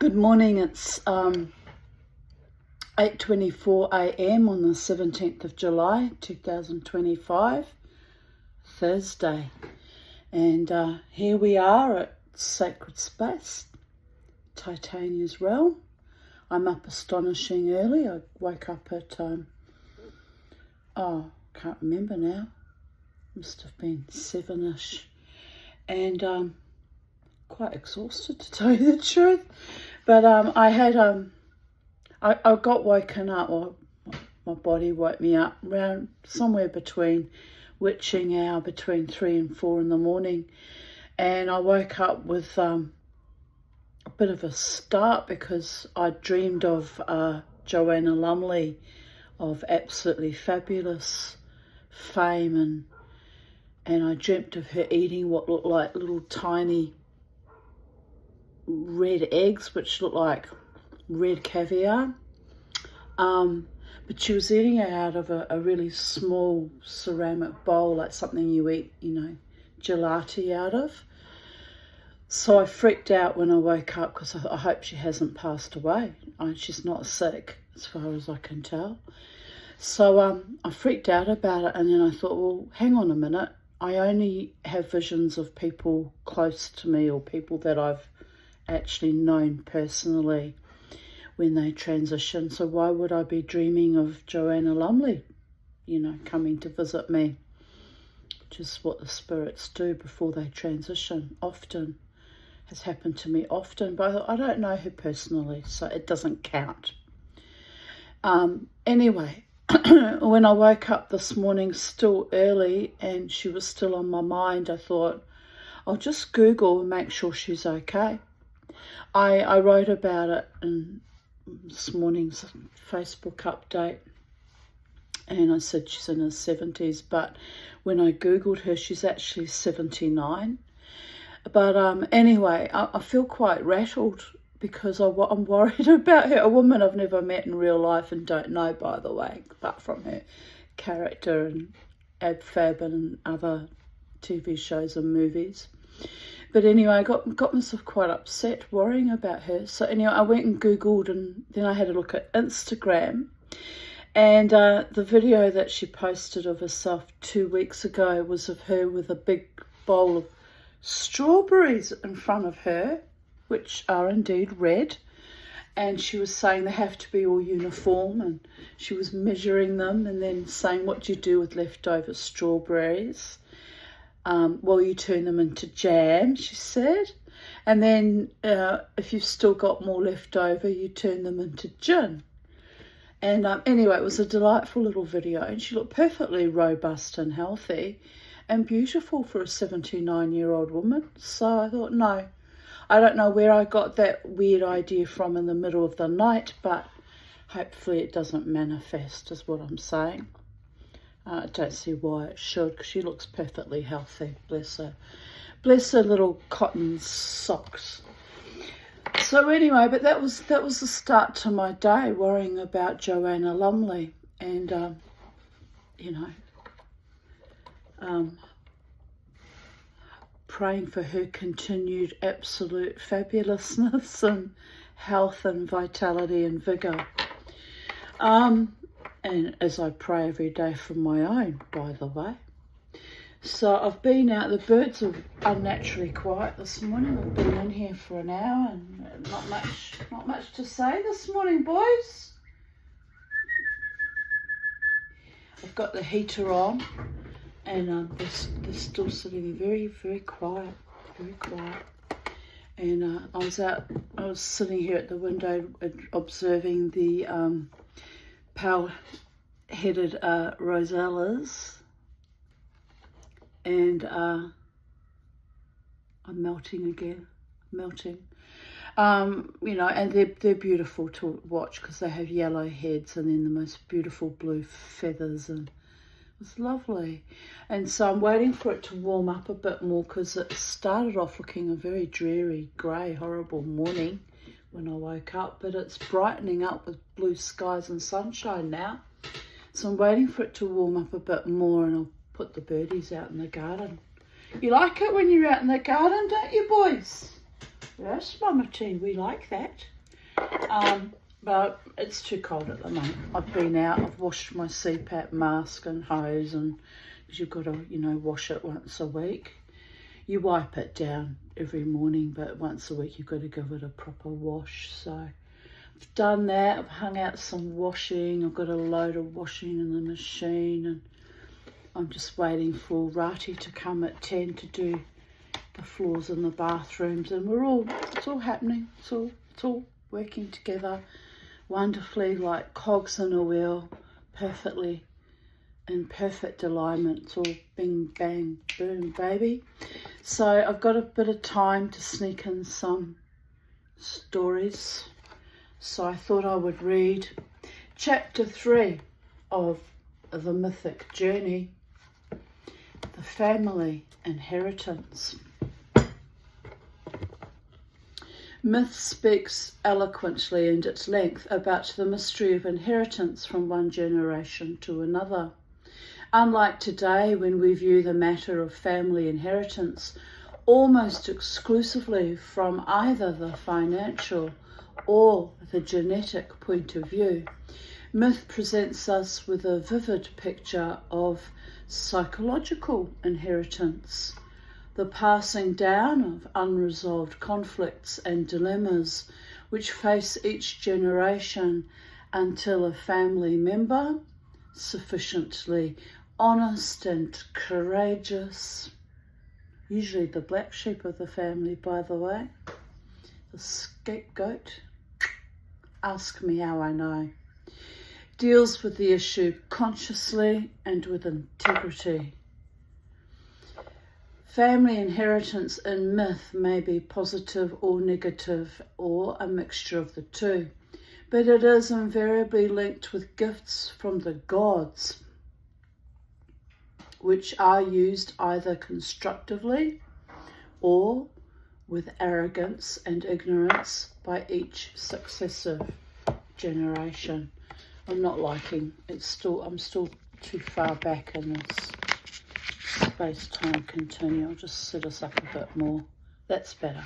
Good morning, it's 8:24 a.m. on the 17th of July 2025, Thursday. And here we are at Sacred Space, Titania's Realm. I'm up astonishing early. I woke up at, can't remember now. Must have been 7ish. And quite exhausted, to tell you the truth. But I got woken up, or my body woke me up around somewhere between witching hour, between 3 and 4 in the morning. And I woke up with a bit of a start because I dreamed of Joanna Lumley of absolutely fabulous fame, and I dreamt of her eating what looked like little tiny red eggs, which looked like red caviar. But she was eating it out of a really small ceramic bowl, like something you eat, gelati out of. So I freaked out when I woke up because I hope she hasn't passed away. She's not sick, as far as I can tell. So I freaked out about it, and then I thought, well, hang on a minute. I only have visions of people close to me or people that I've actually known personally when they transition. So why would I be dreaming of Joanna Lumley, coming to visit me? Which is what the spirits do before they transition. Often. Has happened to me often, but I don't know her personally, so it doesn't count. Anyway, when I woke up this morning still early and she was still on my mind, I thought, I'll just Google and make sure she's okay. I wrote about it in this morning's Facebook update, and I said she's in her 70s, but when I Googled her, she's actually 79. But anyway, I feel quite rattled because I'm worried about her, a woman I've never met in real life and don't know, by the way, apart from her character and Ab Fab and other TV shows and movies. But anyway, I got myself quite upset worrying about her. So anyway, I went and Googled, and then I had a look at Instagram. And the video that she posted of herself 2 weeks ago was of her with a big bowl of strawberries in front of her, which are indeed red. And she was saying they have to be all uniform, and she was measuring them and then saying, what do you do with leftover strawberries? Well, you turn them into jam, she said. And then if you've still got more left over, you turn them into gin. And anyway, it was a delightful little video, and she looked perfectly robust and healthy and beautiful for a 79-year-old woman. So I thought, no, I don't know where I got that weird idea from in the middle of the night, but hopefully it doesn't manifest, is what I'm saying. I don't see why it should, because she looks perfectly healthy. Bless her. Bless her little cotton socks. So anyway, but that was the start to my day, worrying about Joanna Lumley, and praying for her continued absolute fabulousness and health and vitality and vigour. And as I pray every day for my own, by the way. So I've been out. The birds are unnaturally quiet this morning. I've been in here for an hour, and not much to say this morning, boys. I've got the heater on, and they're still sitting very, very quiet, very quiet. And I was sitting here at the window observing the pale-headed rosellas, and I'm melting again, and they're beautiful to watch because they have yellow heads and then the most beautiful blue feathers, and it's lovely. And so I'm waiting for it to warm up a bit more because it started off looking a very dreary, grey, horrible morning when I woke up, but it's brightening up with blue skies and sunshine now. So I'm waiting for it to warm up a bit more, and I'll put the birdies out in the garden. You like it when you're out in the garden, don't you, boys? Yes, Mama T, we like that. But it's too cold at the moment. I've been out, I've washed my CPAP mask and hose, and because you've got to, wash it once a week. You wipe it down every morning, but once a week you've got to give it a proper wash. So I've done that. I've hung out some washing. I've got a load of washing in the machine, and I'm just waiting for Rati to come at 10 to do the floors in the bathrooms, and it's all happening. It's all working together wonderfully, like cogs in a wheel, perfectly in perfect alignment. It's all bing, bang, boom, baby. So I've got a bit of time to sneak in some stories. So I thought I would read chapter 3 of The Mythic Journey, The Family Inheritance. Myth speaks eloquently and at length about the mystery of inheritance from one generation to another. Unlike today, when we view the matter of family inheritance almost exclusively from either the financial or the genetic point of view, myth presents us with a vivid picture of psychological inheritance, the passing down of unresolved conflicts and dilemmas which face each generation until a family member, sufficiently honest and courageous, usually the black sheep of the family, by the way, the scapegoat, ask me how I know, deals with the issue consciously and with integrity. Family inheritance in myth may be positive or negative or a mixture of the two, but it is invariably linked with gifts from the gods, which are used either constructively or with arrogance and ignorance by each successive generation. I'm not liking it. I'm still too far back in this space-time continue. I'll just set us up a bit more. That's better.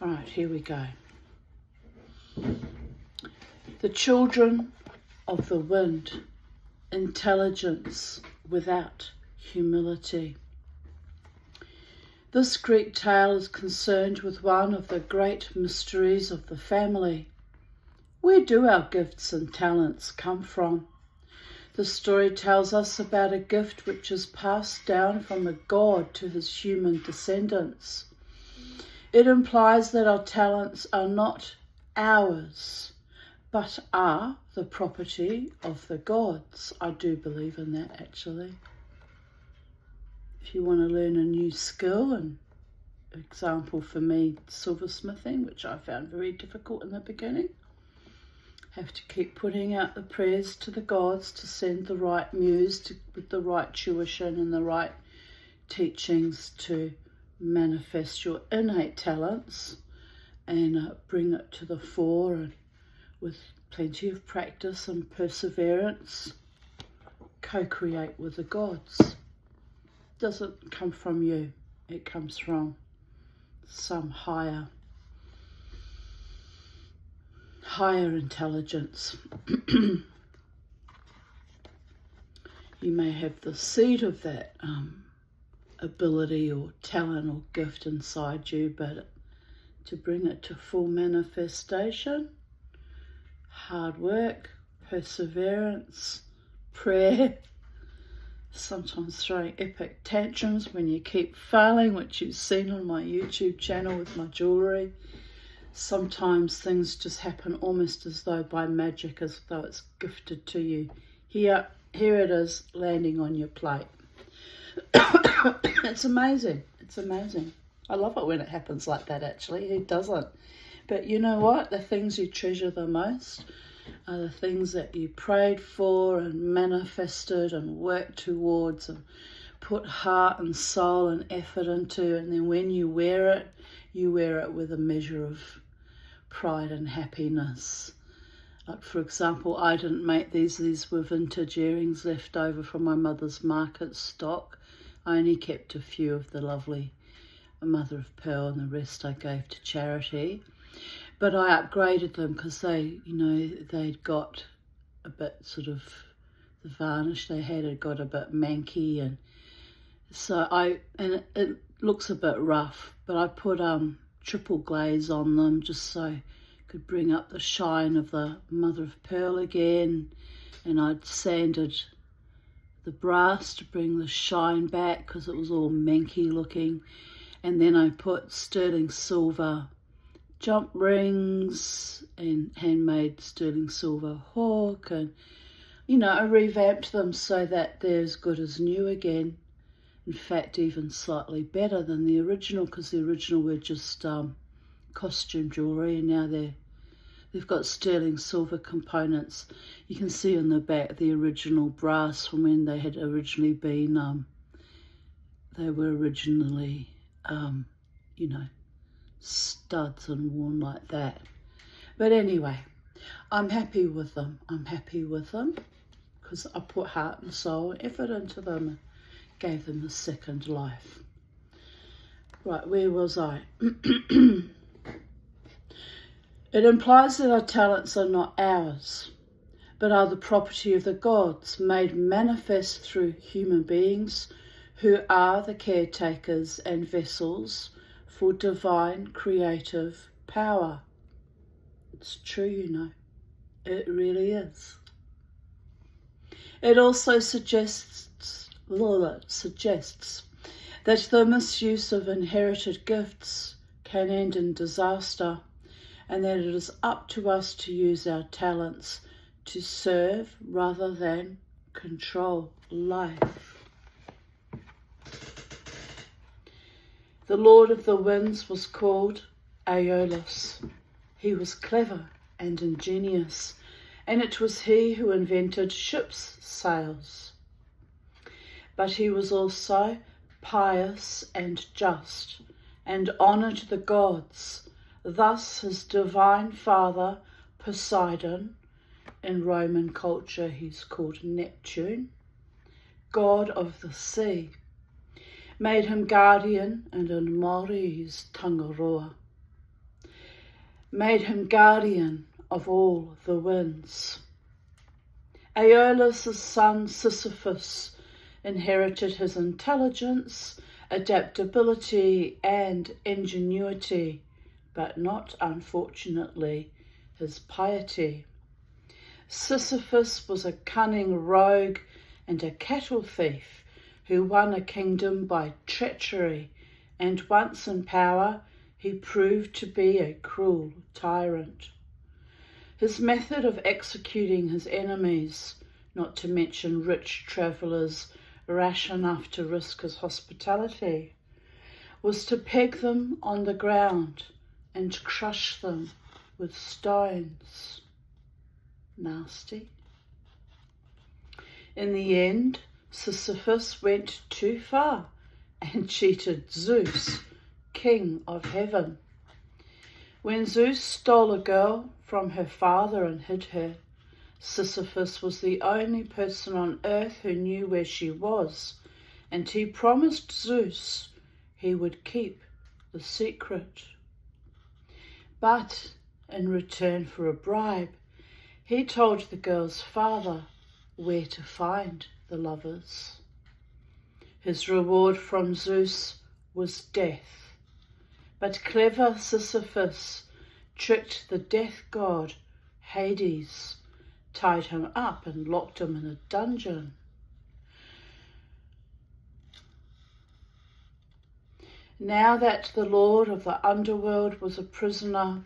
All right, here we go. The children of the wind, intelligence without humility. This Greek tale is concerned with one of the great mysteries of the family. Where do our gifts and talents come from? The story tells us about a gift which is passed down from a god to his human descendants. It implies that our talents are not ours, but are the property of the gods. I do believe in that, actually. If you want to learn a new skill, and example for me, silversmithing, which I found very difficult in the beginning, have to keep putting out the prayers to the gods to send the right muse with the right tuition and the right teachings to manifest your innate talents and bring it to the fore, and with plenty of practice and perseverance, co-create with the gods. It doesn't come from you, it comes from some higher intelligence. You may have the seed of that ability or talent or gift inside you, but to bring it to full manifestation, hard work, perseverance, prayer, sometimes throwing epic tantrums when you keep failing, which you've seen on my YouTube channel with my jewellery. Sometimes things just happen almost as though by magic, as though it's gifted to you. Here it is landing on your plate. It's amazing. It's amazing. I love it when it happens like that, actually. Who doesn't? But you know what? The things you treasure the most are the things that you prayed for and manifested and worked towards and put heart and soul and effort into, and then when you wear it with a measure of pride and happiness. Like, for example, I didn't make these were vintage earrings left over from my mother's market stock. I only kept a few of the lovely a mother of pearl, and the rest I gave to charity. But I upgraded them because they'd got a bit sort of, the varnish they had got a bit manky, and so it looks a bit rough, but I put triple glaze on them just so I could bring up the shine of the mother of pearl again, and I'd sanded the brass to bring the shine back because it was all manky looking, and then I put sterling silver jump rings and handmade sterling silver hook, and I revamped them so that they're as good as new again. In fact, even slightly better than the original, because the original were just costume jewellery, and now they've got sterling silver components. You can see on the back the original brass from when they had originally been, they were originally, studs and worn like that. But anyway, I'm happy with them. Because I put heart and soul and effort into them and gave them a second life. Right, where was I? It implies that our talents are not ours, but are the property of the gods, made manifest through human beings who are the caretakers and vessels for divine creative power. It's true, It really is. It also suggests that the misuse of inherited gifts can end in disaster, and that it is up to us to use our talents to serve rather than control life. The Lord of the Winds was called Aeolus. He was clever and ingenious, and it was he who invented ships' sails. But he was also pious and just, and honoured the gods. Thus his divine father, Poseidon, in Roman culture he's called Neptune, god of the sea, made him guardian, and in Māori he's Tangaroa, made him guardian of all the winds. Aeolus' son Sisyphus inherited his intelligence, adaptability and ingenuity, but not, unfortunately, his piety. Sisyphus was a cunning rogue and a cattle thief who won a kingdom by treachery, and once in power he proved to be a cruel tyrant. His method of executing his enemies, not to mention rich travellers rash enough to risk his hospitality, was to peg them on the ground and crush them with stones. Nasty. In the end, Sisyphus went too far and cheated Zeus, king of heaven. When Zeus stole a girl from her father and hid her, Sisyphus was the only person on earth who knew where she was, and he promised Zeus he would keep the secret. But in return for a bribe, he told the girl's father where to find the lovers. His reward from Zeus was death, but clever Sisyphus tricked the death god Hades, tied him up and locked him in a dungeon. Now that the lord of the underworld was a prisoner,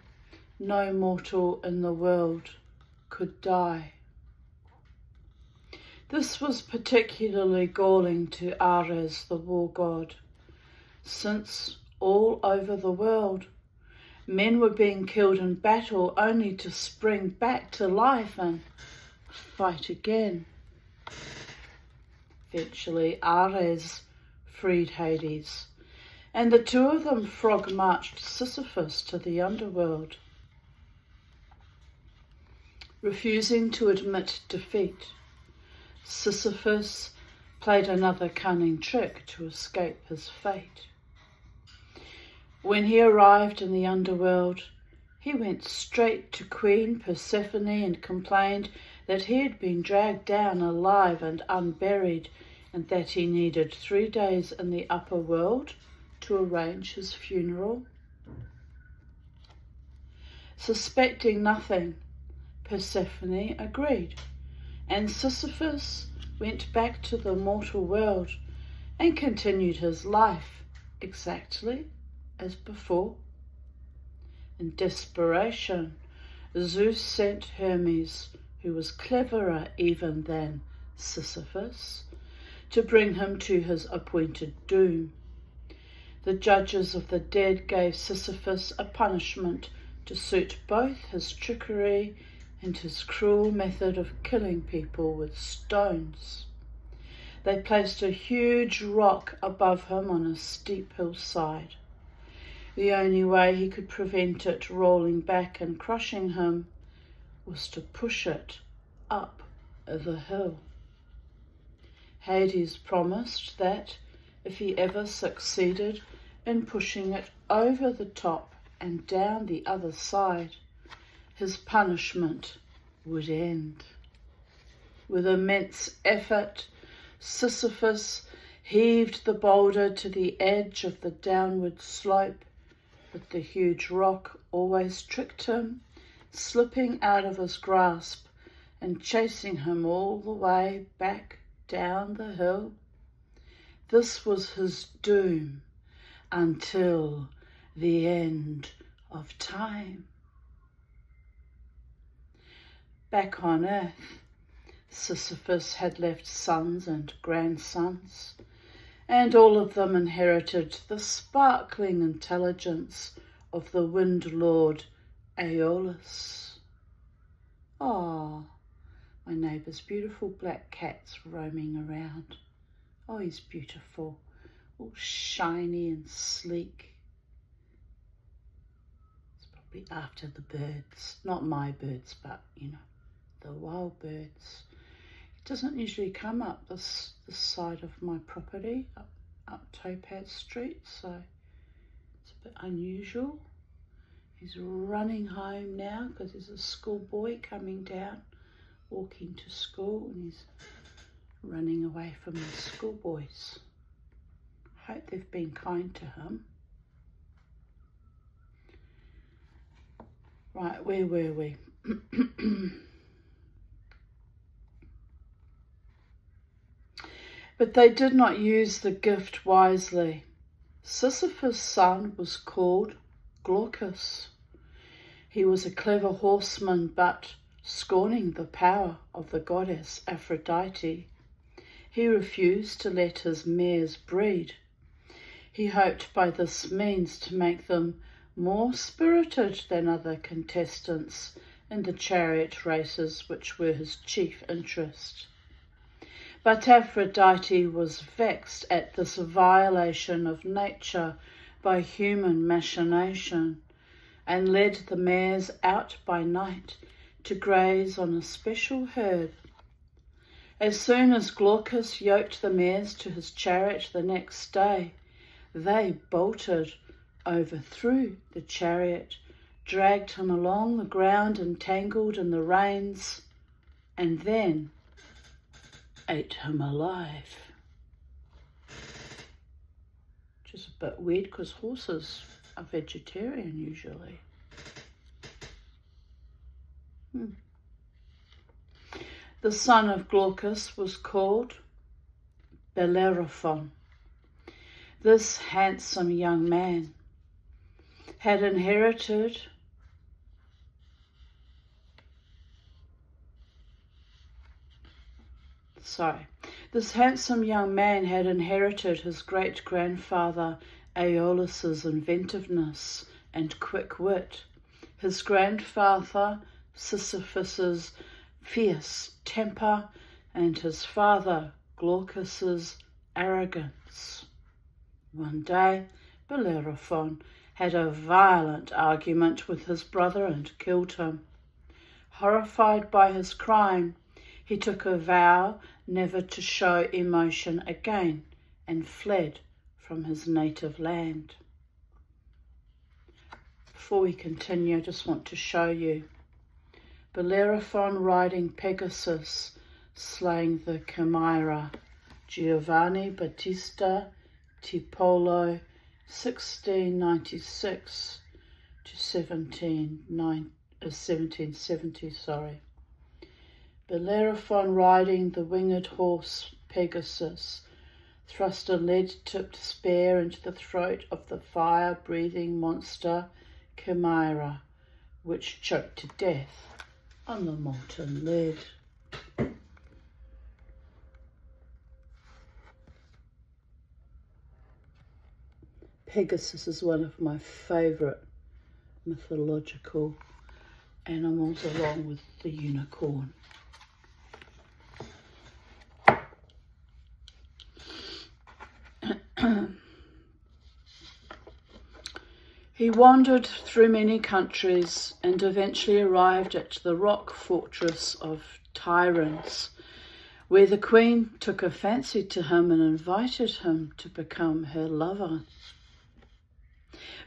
no mortal in the world could die. This was particularly galling to Ares, the war god, since all over the world men were being killed in battle only to spring back to life and fight again. Eventually Ares freed Hades, and the two of them frog-marched Sisyphus to the underworld. Refusing to admit defeat, Sisyphus played another cunning trick to escape his fate. When he arrived in the underworld, he went straight to Queen Persephone and complained that he had been dragged down alive and unburied, and that he needed 3 days in the upper world to arrange his funeral. Suspecting nothing, Persephone agreed, and Sisyphus went back to the mortal world and continued his life exactly as before. In desperation, Zeus sent Hermes, who was cleverer even than Sisyphus, to bring him to his appointed doom. The judges of the dead gave Sisyphus a punishment to suit both his trickery and his cruel method of killing people with stones. They placed a huge rock above him on a steep hillside. The only way he could prevent it rolling back and crushing him was to push it up the hill. Hades promised that if he ever succeeded in pushing it over the top and down the other side, his punishment would end. With immense effort, Sisyphus heaved the boulder to the edge of the downward slope, but the huge rock always tricked him, slipping out of his grasp and chasing him all the way back down the hill. This was his doom until the end of time. Back on earth, Sisyphus had left sons and grandsons, and all of them inherited the sparkling intelligence of the wind lord Aeolus. Ah, my neighbour's beautiful black cat's roaming around. Oh, he's beautiful, all shiny and sleek. It's probably after the birds, not my birds, but, the wild birds. It doesn't usually come up this side of my property, up Topaz Street, so it's a bit unusual. He's running home now because there's a schoolboy coming down, walking to school, and he's running away from the schoolboys. I hope they've been kind to him. Right, where were we? But they did not use the gift wisely. Sisyphus' son was called Glaucus. He was a clever horseman, but scorning the power of the goddess Aphrodite, he refused to let his mares breed. He hoped by this means to make them more spirited than other contestants in the chariot races, which were his chief interest. But Aphrodite was vexed at this violation of nature by human machination, and led the mares out by night to graze on a special herd. As soon as Glaucus yoked the mares to his chariot the next day, they bolted, overthrew the chariot, dragged him along the ground entangled in the reins, and then ate him alive. Which is a bit weird because horses are vegetarian usually. The son of Glaucus was called Bellerophon. This handsome young man had inherited his great-grandfather Aeolus's inventiveness and quick wit, his grandfather Sisyphus's fierce temper, and his father Glaucus's arrogance. One day, Bellerophon had a violent argument with his brother and killed him. Horrified by his crime, he took a vow never to show emotion again and fled from his native land. before we continue, I just want to show you Bellerophon riding Pegasus, slaying the Chimera. Giovanni Battista Tiepolo, 1696 to 1770. Bellerophon riding the winged horse Pegasus thrust a lead-tipped spear into the throat of the fire-breathing monster Chimera, which choked to death on the molten lead. Pegasus is one of my favourite mythological animals, along with the unicorn. He wandered through many countries and eventually arrived at the rock fortress of Tyrants, where the queen took a fancy to him and invited him to become her lover.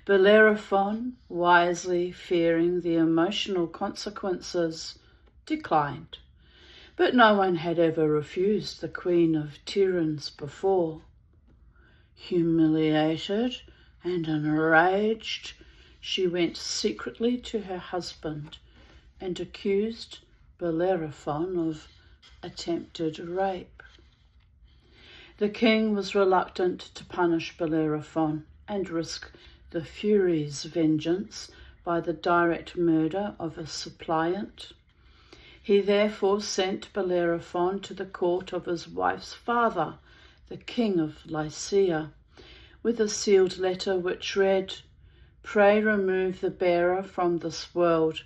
Bellerophon, wisely fearing the emotional consequences, declined, but no one had ever refused the queen of Tyrants before. Humiliated and enraged, she went secretly to her husband and accused Bellerophon of attempted rape. The king was reluctant to punish Bellerophon and risk the Furies' vengeance by the direct murder of a suppliant. He therefore sent Bellerophon to the court of his wife's father, the king of Lycia, with a sealed letter which read, "Pray remove the bearer from this world.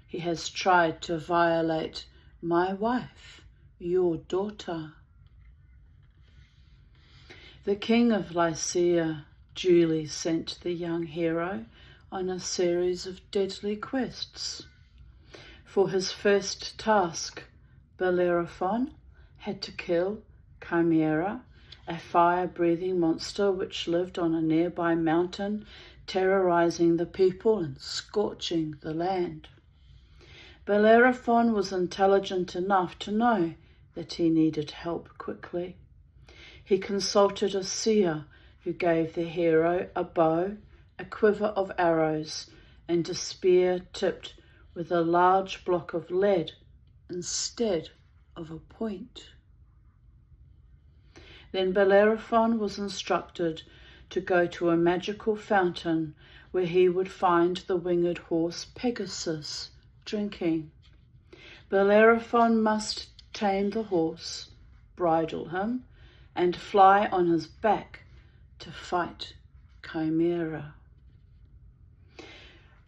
He has tried to violate my wife, your daughter." The king of Lycia duly sent the young hero on a series of deadly quests. For his first task, Bellerophon had to kill Chimera, a fire-breathing monster which lived on a nearby mountain, terrorizing the people and scorching the land. Bellerophon was intelligent enough to know that he needed help quickly. He consulted a seer who gave the hero a bow, a quiver of arrows, and a spear tipped with a large block of lead instead of a point. Then Bellerophon was instructed to go to a magical fountain where he would find the winged horse Pegasus drinking. Bellerophon must tame the horse, bridle him, and fly on his back to fight Chimera.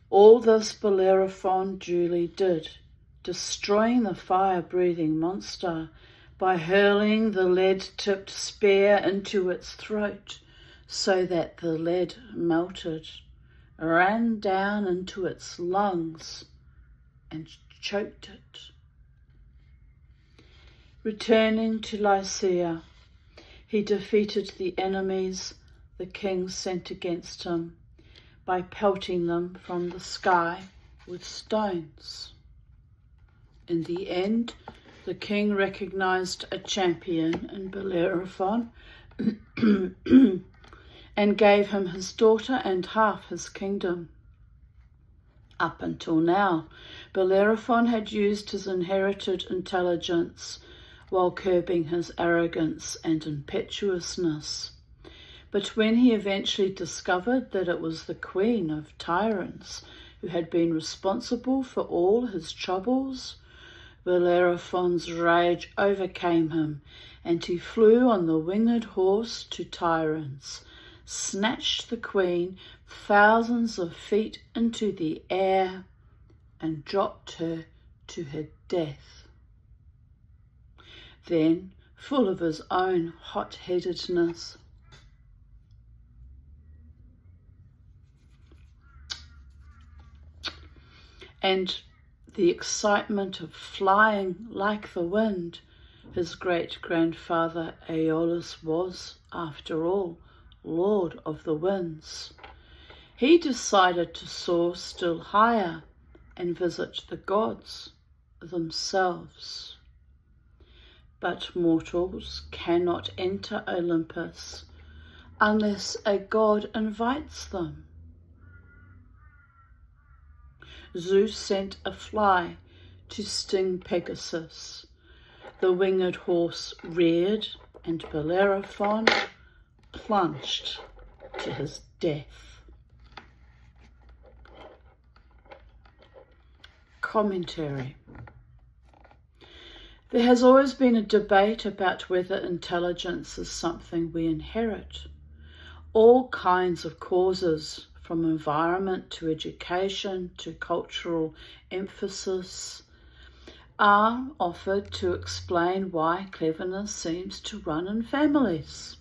All this Bellerophon duly did, destroying the fire-breathing monster by hurling the lead-tipped spear into its throat so that the lead melted, ran down into its lungs, and choked it. Returning to Lycia, he defeated the enemies the king sent against him by pelting them from the sky with stones. In the end, the king recognized a champion in Bellerophon and gave him his daughter and half his kingdom. Up until now, Bellerophon had used his inherited intelligence while curbing his arrogance and impetuousness. But when he eventually discovered that it was the queen of Tyrants who had been responsible for all his troubles, Bellerophon's rage overcame him, and he flew on the winged horse to Tyrants, snatched the queen thousands of feet into the air, and dropped her to her death. Then, full of his own hot-headedness, and the excitement of flying like the wind, his great-grandfather Aeolus was, after all, Lord of the Winds. he decided to soar still higher and visit the gods themselves. But mortals cannot enter Olympus unless a god invites them. Zeus sent a fly to sting Pegasus. The winged horse reared, and Bellerophon plunged to his death. Commentary. There has always been a debate about whether intelligence is something we inherit. All kinds of causes, from environment to education to cultural emphasis, are offered to explain why cleverness seems to run in families.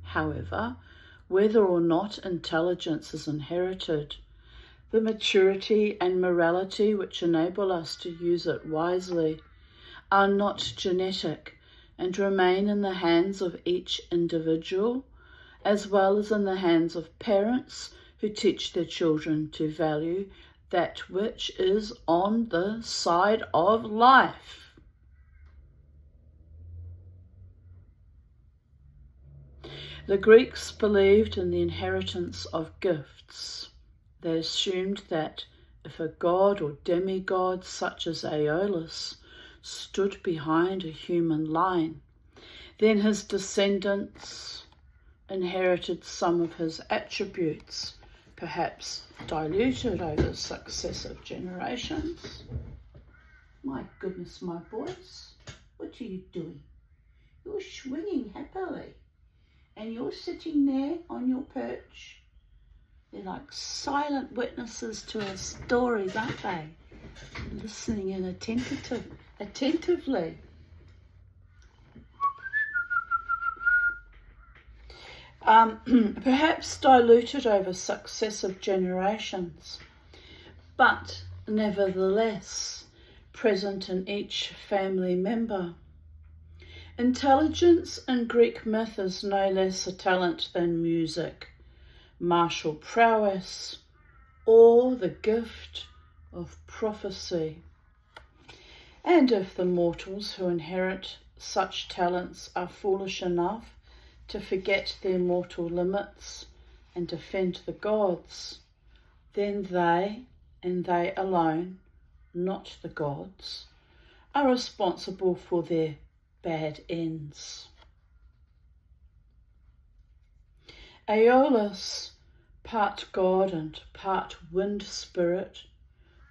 However, whether or not intelligence is inherited, the maturity and morality which enable us to use it wisely are not genetic and remain in the hands of each individual, as well as in the hands of parents who teach their children to value that which is on the side of life. The Greeks believed in the inheritance of gifts. They assumed that if a god or demigod such as Aeolus stood behind a human line, then his descendants inherited some of his attributes, perhaps diluted over successive generations. My goodness, my boys, what are you doing? You're swinging happily, and you're sitting there on your perch. They're like silent witnesses to our stories, aren't they? Listening in attentively. Perhaps diluted over successive generations, but nevertheless present in each family member. Intelligence in Greek myth is no less a talent than music, martial prowess, or the gift of prophecy. And if the mortals who inherit such talents are foolish enough to forget their mortal limits and offend the gods, then they, and they alone, not the gods, are responsible for their bad ends. Aeolus, part god and part wind spirit,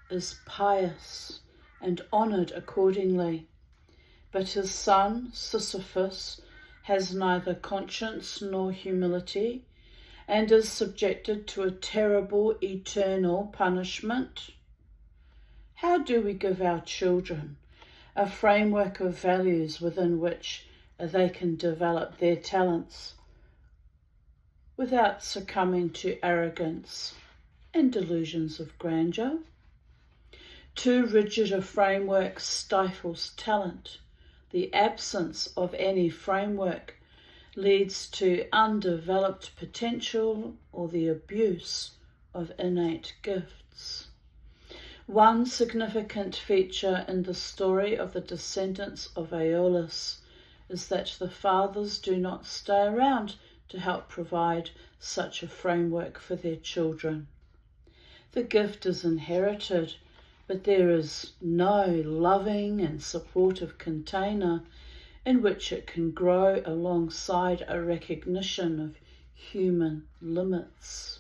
is pious and honoured accordingly, but his son Sisyphus has neither conscience nor humility, and is subjected to a terrible eternal punishment. How do we give our children a framework of values within which they can develop their talents without succumbing to arrogance and delusions of grandeur? Too rigid a framework stifles talent. The absence of any framework leads to undeveloped potential or the abuse of innate gifts. One significant feature in the story of the descendants of Aeolus is that the fathers do not stay around to help provide such a framework for their children. The gift is inherited, but there is no loving and supportive container in which it can grow alongside a recognition of human limits.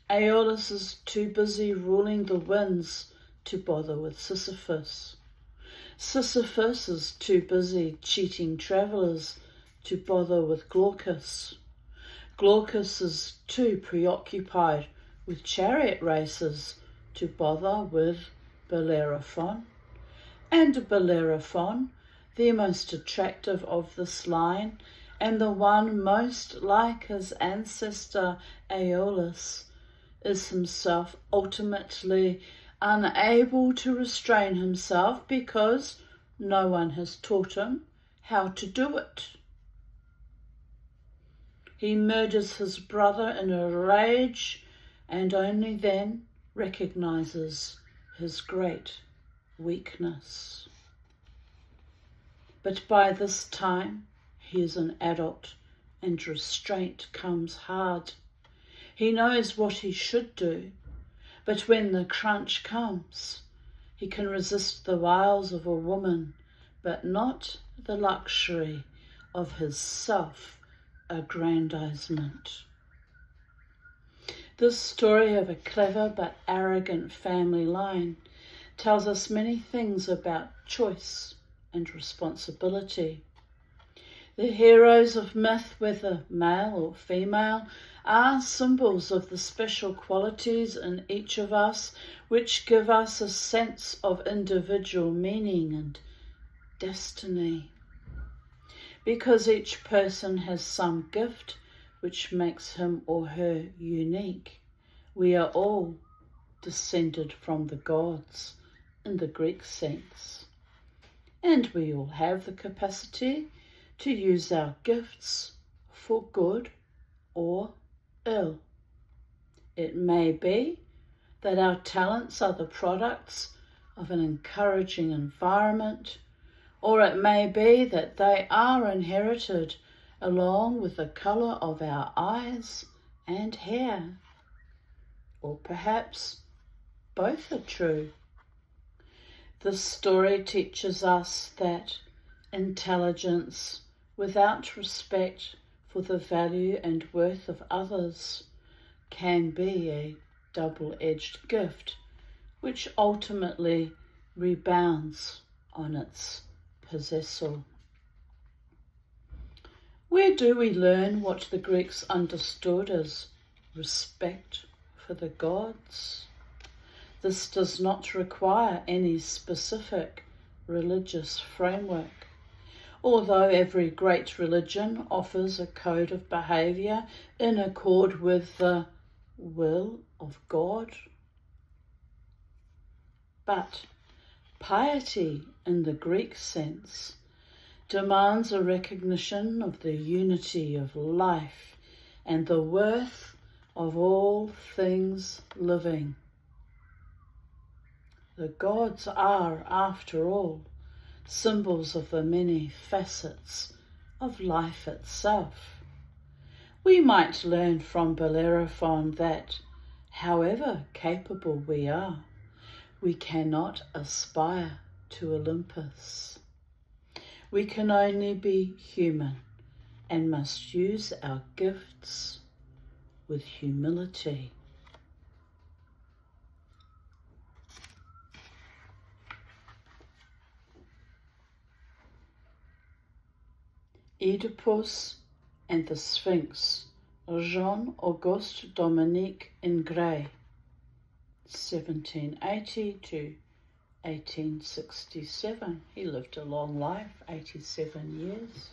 Aeolus is too busy ruling the winds to bother with Sisyphus. Sisyphus is too busy cheating travellers to bother with Glaucus. Glaucus is too preoccupied with chariot races to bother with Bellerophon. And Bellerophon, the most attractive of this line, and the one most like his ancestor Aeolus, is himself ultimately unable to restrain himself because no one has taught him how to do it. He murders his brother in a rage and only then recognizes his great weakness. But by this time, he is an adult and restraint comes hard. He knows what he should do, but when the crunch comes, he can resist the wiles of a woman, but not the luxury of his self-aggrandizement. This story of a clever but arrogant family line tells us many things about choice and responsibility. The heroes of myth, whether male or female, are symbols of the special qualities in each of us which give us a sense of individual meaning and destiny. Because each person has some gift which makes him or her unique, we are all descended from the gods in the Greek sense. And we all have the capacity to use our gifts for good or ill. It may be that our talents are the products of an encouraging environment, or it may be that they are inherited along with the colour of our eyes and hair. Or perhaps both are true. This story teaches us that intelligence without respect for the value and worth of others can be a double-edged gift which ultimately rebounds on its possessor. Where do we learn what the Greeks understood as respect for the gods? This does not require any specific religious framework, although every great religion offers a code of behaviour in accord with the will of God. But piety in the Greek sense demands a recognition of the unity of life and the worth of all things living. The gods are, after all, symbols of the many facets of life itself. We might learn from Bellerophon that, however capable we are, we cannot aspire to Olympus. We can only be human and must use our gifts with humility. Oedipus and the Sphinx, Jean-Auguste Dominique Ingres, 1780 to 1867. He lived a long life, 87 years.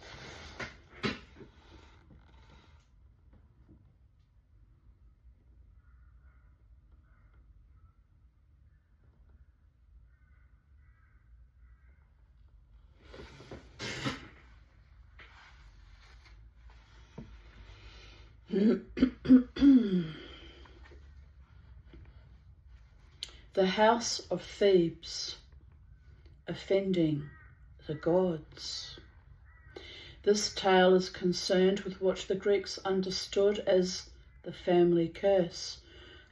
The House of Thebes, offending the gods. This tale is concerned with what the Greeks understood as the family curse,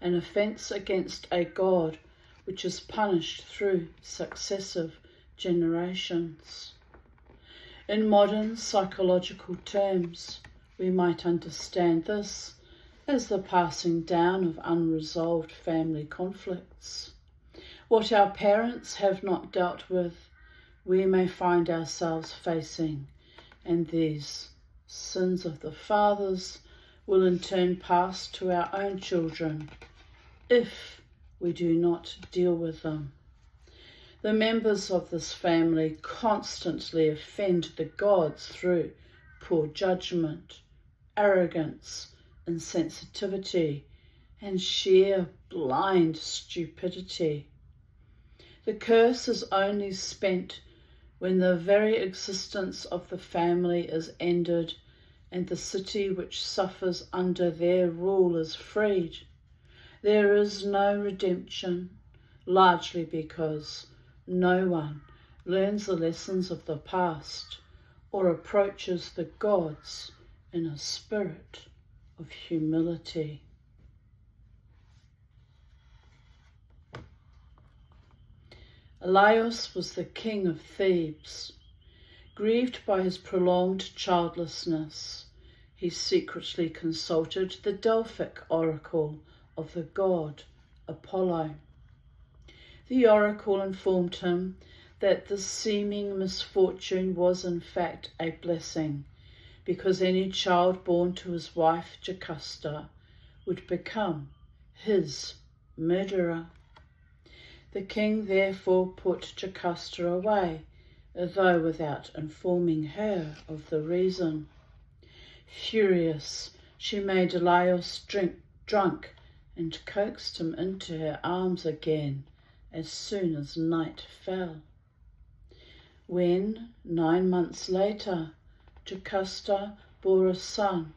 an offence against a god which is punished through successive generations. In modern psychological terms, we might understand this as the passing down of unresolved family conflicts. What our parents have not dealt with, we may find ourselves facing, and these sins of the fathers will in turn pass to our own children if we do not deal with them. The members of this family constantly offend the gods through poor judgment, arrogance, insensitivity, and sheer blind stupidity. The curse is only spent when the very existence of the family is ended and the city which suffers under their rule is freed. There is no redemption, largely because no one learns the lessons of the past or approaches the gods in a spirit of humility. Laios was the king of Thebes. Grieved by his prolonged childlessness, he secretly consulted the Delphic oracle of the god Apollo. The oracle informed him that the seeming misfortune was in fact a blessing, because any child born to his wife Jocasta would become his murderer. The king therefore put Jocasta away, though without informing her of the reason. Furious, she made Laios drunk and coaxed him into her arms again as soon as night fell. When, 9 months later, Jocasta bore a son,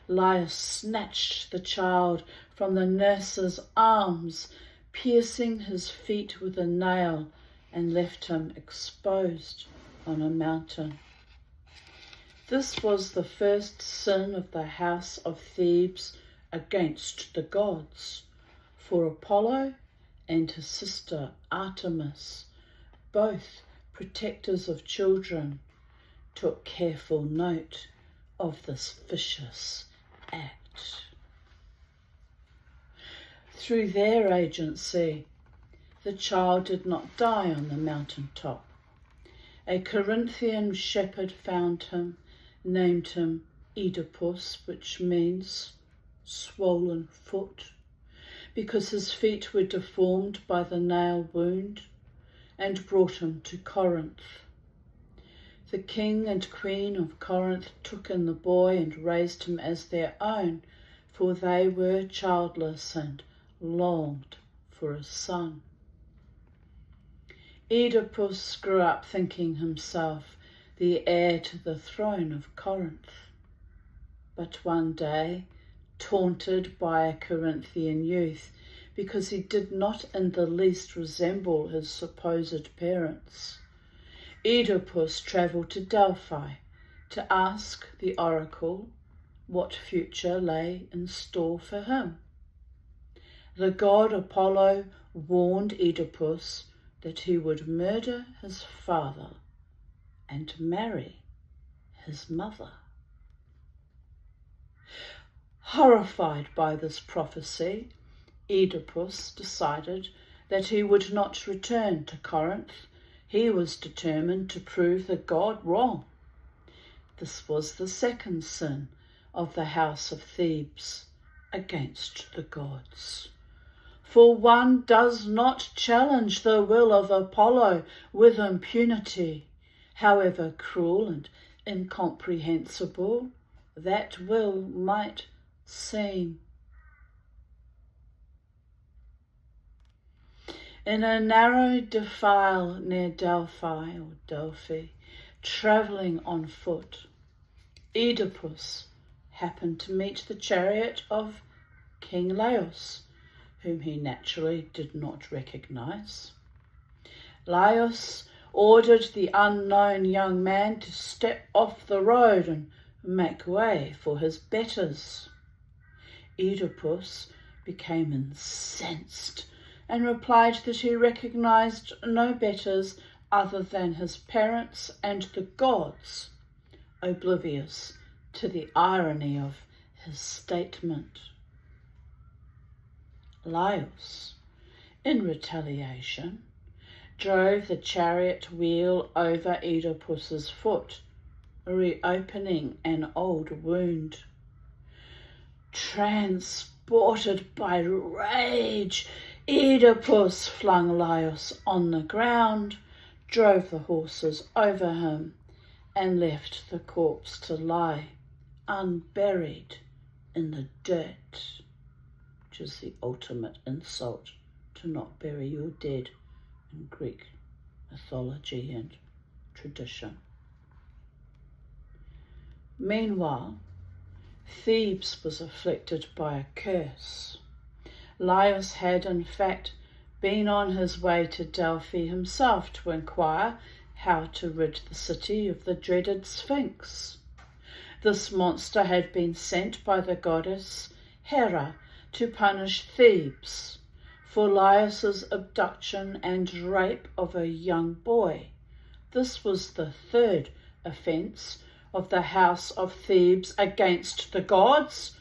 Laios snatched the child from the nurse's arms, piercing his feet with a nail, and left him exposed on a mountain. This was the first sin of the house of Thebes against the gods, for Apollo and his sister Artemis, both protectors of children, took careful note of this vicious act. Through their agency, the child did not die on the mountain top. A Corinthian shepherd found him, named him Oedipus, which means swollen foot, because his feet were deformed by the nail wound, and brought him to Corinth. The king and queen of Corinth took in the boy and raised him as their own, for they were childless and longed for a son. Oedipus grew up thinking himself the heir to the throne of Corinth. But one day, taunted by a Corinthian youth because he did not in the least resemble his supposed parents, Oedipus travelled to Delphi to ask the oracle what future lay in store for him. The god Apollo warned Oedipus that he would murder his father and marry his mother. Horrified by this prophecy, Oedipus decided that he would not return to Corinth. He was determined to prove the god wrong. This was the second sin of the house of Thebes against the gods. For one does not challenge the will of Apollo with impunity, however cruel and incomprehensible that will might seem. In a narrow defile near Delphi, travelling on foot, Oedipus happened to meet the chariot of King Laios, whom he naturally did not recognize. Laios ordered the unknown young man to step off the road and make way for his betters. Oedipus became incensed and replied that he recognized no betters other than his parents and the gods, oblivious to the irony of his statement. Laios, in retaliation, drove the chariot wheel over Oedipus's foot, reopening an old wound. Transported by rage, Oedipus flung Laios on the ground, drove the horses over him, and left the corpse to lie unburied in the dirt, which is the ultimate insult to not bury your dead in Greek mythology and tradition. Meanwhile, Thebes was afflicted by a curse. Laius had, in fact, been on his way to Delphi himself to inquire how to rid the city of the dreaded Sphinx. This monster had been sent by the goddess Hera to punish Thebes for Laius's abduction and rape of a young boy. This was the third offence of the house of Thebes against the gods,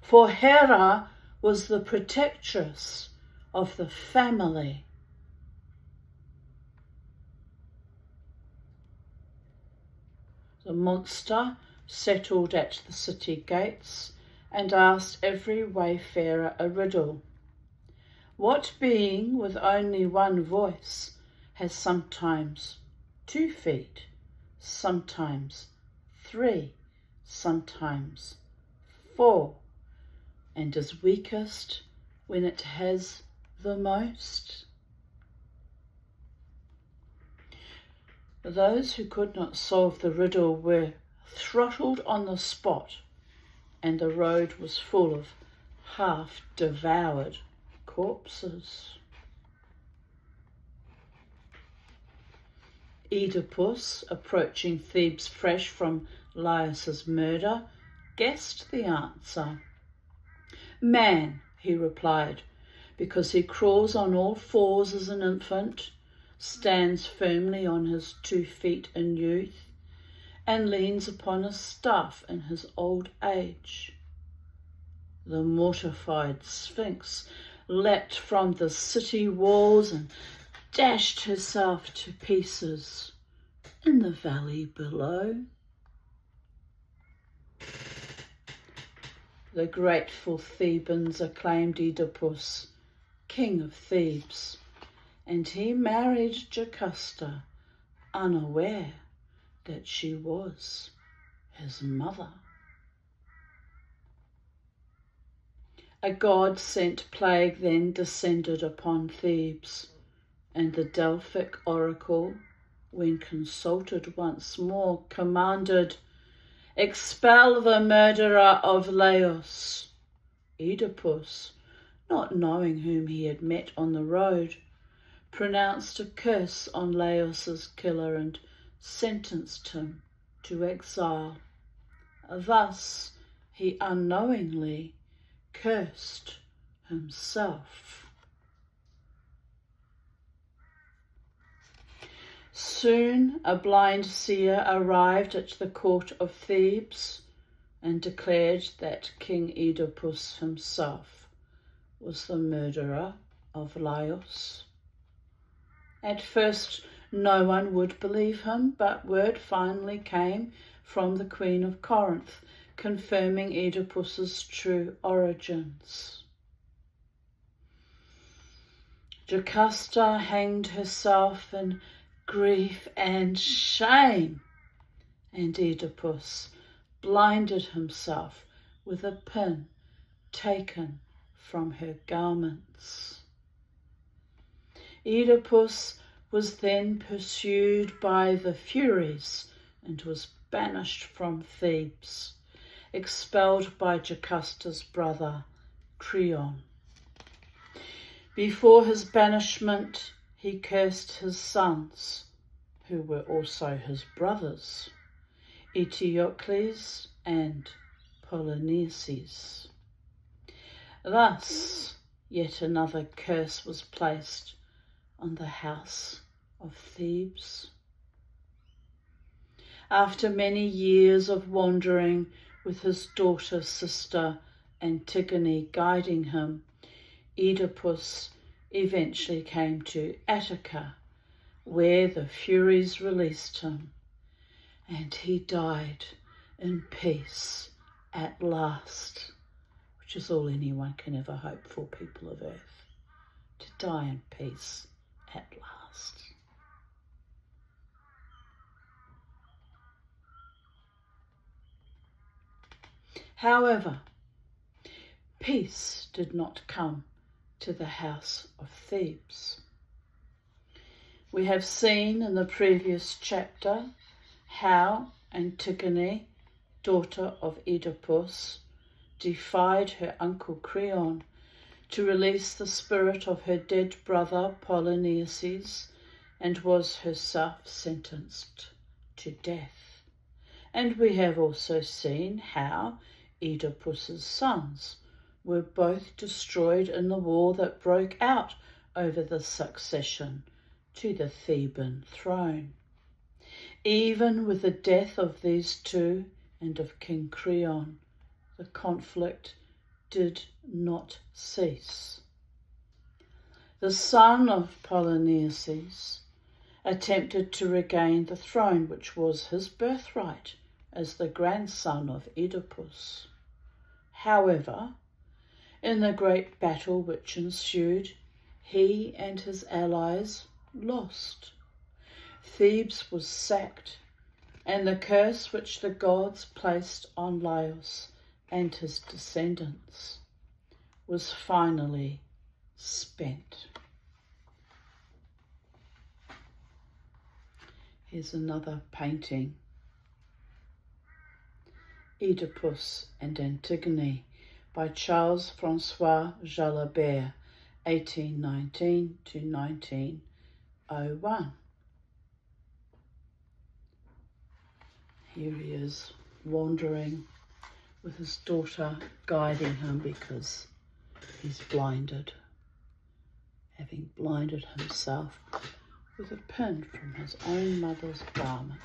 for Hera was the protectress of the family. The monster settled at the city gates and asked every wayfarer a riddle. What being with only one voice has sometimes 2 feet, sometimes 3, sometimes 4, and is weakest when it has the most? Those who could not solve the riddle were throttled on the spot, and the road was full of half-devoured corpses. Oedipus, approaching Thebes fresh from Laius's murder, guessed the answer. Man, he replied, because he crawls on all fours as an infant, stands firmly on his 2 feet in youth, and leans upon a staff in his old age. The mortified Sphinx leapt from the city walls and dashed herself to pieces in the valley below. The grateful Thebans acclaimed Oedipus king of Thebes, and he married Jocasta, unaware that she was his mother. A God-sent plague then descended upon Thebes, and the Delphic oracle, when consulted once more, commanded, "Expel the murderer of Laius." Oedipus, not knowing whom he had met on the road, pronounced a curse on Laius's killer and sentenced him to exile. Thus he unknowingly cursed himself. Soon a blind seer arrived at the court of Thebes and declared that King Oedipus himself was the murderer of Laius. At first no one would believe him, but word finally came from the Queen of Corinth, confirming Oedipus's true origins. Jocasta hanged herself in grief and shame, and Oedipus blinded himself with a pin taken from her garments. Oedipus was then pursued by the Furies and was banished from Thebes, expelled by Jocasta's brother Creon. Before his banishment, he cursed his sons, who were also his brothers, Eteocles and Polynices. Thus, yet another curse was placed on the house of Thebes. After many years of wandering with his sister Antigone guiding him, Oedipus eventually came to Attica, where the Furies released him, and he died in peace at last, which is all anyone can ever hope for, people of Earth, to die in peace at last. However, peace did not come to the house of Thebes. We have seen in the previous chapter how Antigone, daughter of Oedipus, defied her uncle Creon to release the spirit of her dead brother Polynices, and was herself sentenced to death. And we have also seen how Oedipus's sons were both destroyed in the war that broke out over the succession to the Theban throne. Even with the death of these two and of King Creon, the conflict did not cease. The son of Polynices attempted to regain the throne, which was his birthright as the grandson of Oedipus. However, in the great battle which ensued, he and his allies lost. Thebes was sacked, and the curse which the gods placed on Laios and his descendants was finally spent. Here's another painting. Oedipus and Antigone by Charles Francois Jalabert, 1819 to 1901. Here he is wandering with his daughter guiding him because he's blinded, having blinded himself with a pin from his own mother's garment.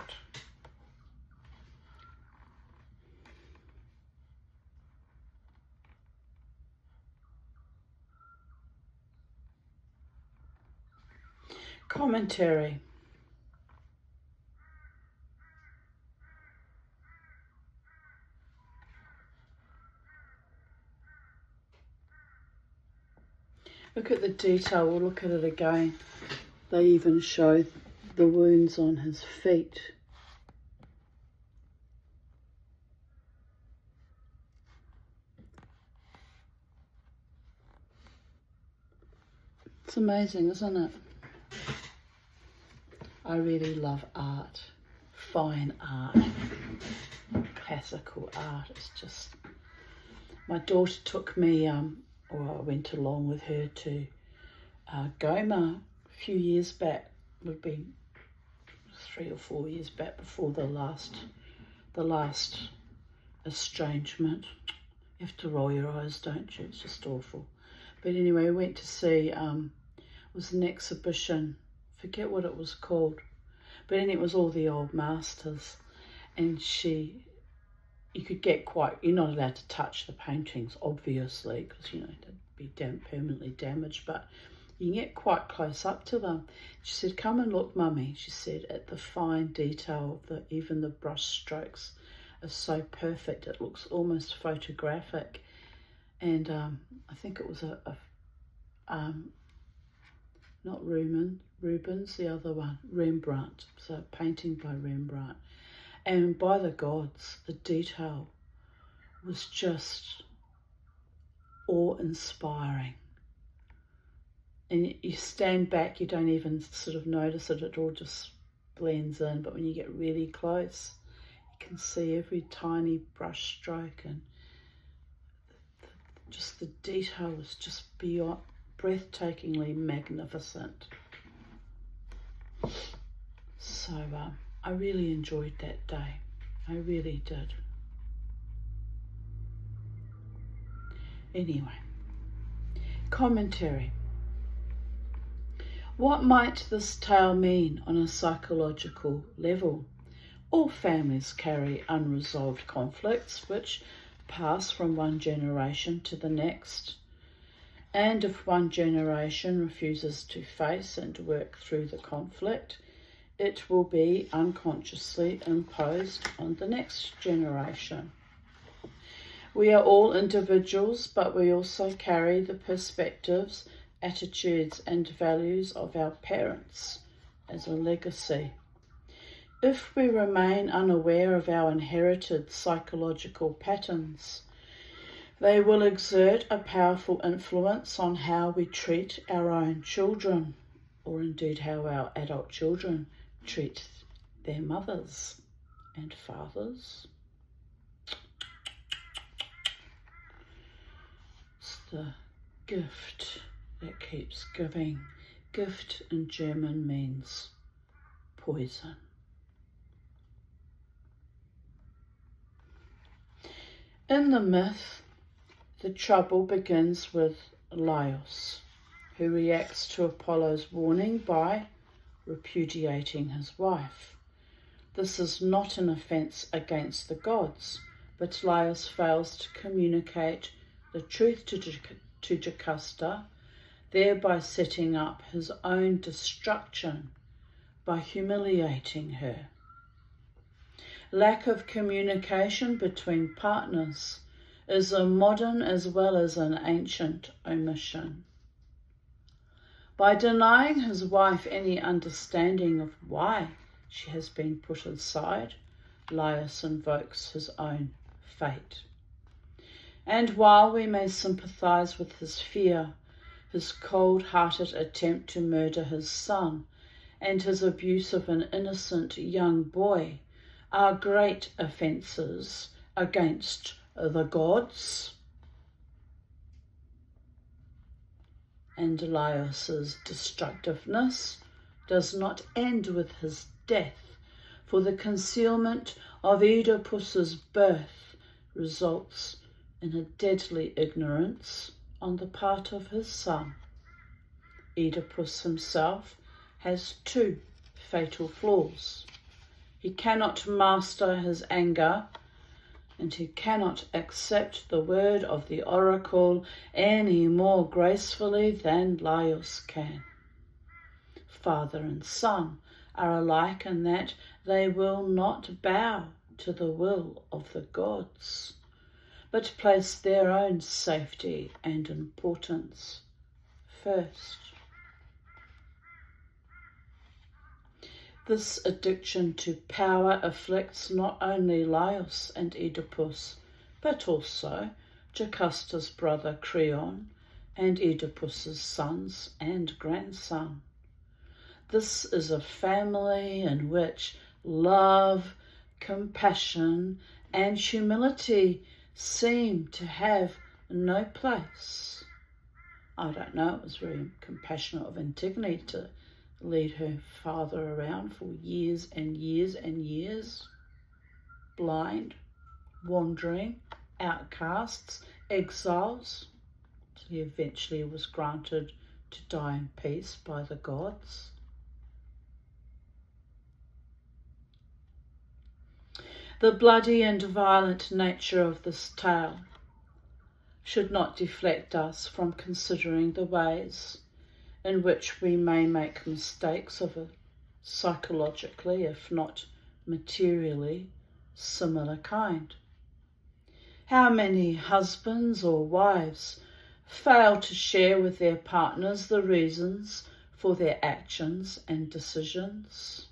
Commentary. Look at the detail, we'll look at it again. They even show the wounds on his feet. It's amazing, isn't it? I really love art, fine art, classical art. It's just, my daughter took me, or I went along with her to Goma a few years back. It would be 3 or 4 years back before the last estrangement. You have to roll your eyes, don't you? It's just awful. But anyway, we went to see, it was an exhibition, forget what it was called, but anyway, it was all the old masters, and you could get quite, you're not allowed to touch the paintings, obviously, because, you know, they'd be permanently damaged, but you can get quite close up to them. She said, "Come and look, Mummy," she said, "at the fine detail, even the brush strokes are so perfect, it looks almost photographic." And I think it was not Rubens, the other one, Rembrandt, so a painting by Rembrandt. And by the gods, the detail was just awe-inspiring. And you stand back, you don't even sort of notice it, it all just blends in. But when you get really close, you can see every tiny brush stroke, and just the detail was just beyond, breathtakingly magnificent. So I really enjoyed that day. I really did. Anyway, commentary. What might this tale mean on a psychological level? All families carry unresolved conflicts which pass from one generation to the next. And if one generation refuses to face and work through the conflict, it will be unconsciously imposed on the next generation. We are all individuals, but we also carry the perspectives, attitudes, and values of our parents as a legacy. If we remain unaware of our inherited psychological patterns, they will exert a powerful influence on how we treat our own children, or indeed how our adult children treat their mothers and fathers. the gift that keeps giving. Gift in German means poison. In the myth, the trouble begins with Laios, who reacts to Apollo's warning by repudiating his wife. This is not an offence against the gods, but Laios fails to communicate the truth to Jocasta, thereby setting up his own destruction by humiliating her. Lack of communication between partners is a modern as well as an ancient omission. By denying his wife any understanding of why she has been put aside, Laios invokes his own fate. And while we may sympathise with his fear, his cold-hearted attempt to murder his son, and his abuse of an innocent young boy, are great offences against the gods. And Laios' destructiveness does not end with his death, for the concealment of Oedipus's birth results in a deadly ignorance on the part of his son. Oedipus himself has two fatal flaws. He cannot master his anger, and he cannot accept the word of the oracle any more gracefully than Laios can. Father and son are alike in that they will not bow to the will of the gods, but place their own safety and importance first. This addiction to power afflicts not only Laios and Oedipus, but also Jocasta's brother Creon and Oedipus's sons and grandson. This is a family in which love, compassion, and humility seem to have no place. I don't know, it was very compassionate of Antigone to lead her father around for years and years and years, blind, wandering, outcasts, exiles, till he eventually was granted to die in peace by the gods. The bloody and violent nature of this tale should not deflect us from considering the ways in which we may make mistakes of a psychologically, if not materially, similar kind. How many husbands or wives fail to share with their partners the reasons for their actions and decisions?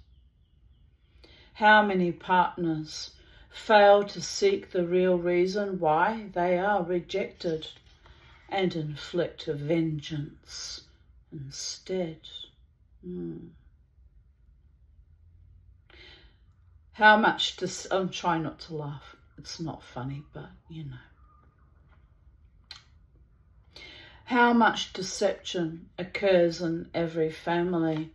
How many partners fail to seek the real reason why they are rejected and inflict vengeance instead? How much I'm trying not to laugh. It's not funny, but you know. How much deception occurs in every family,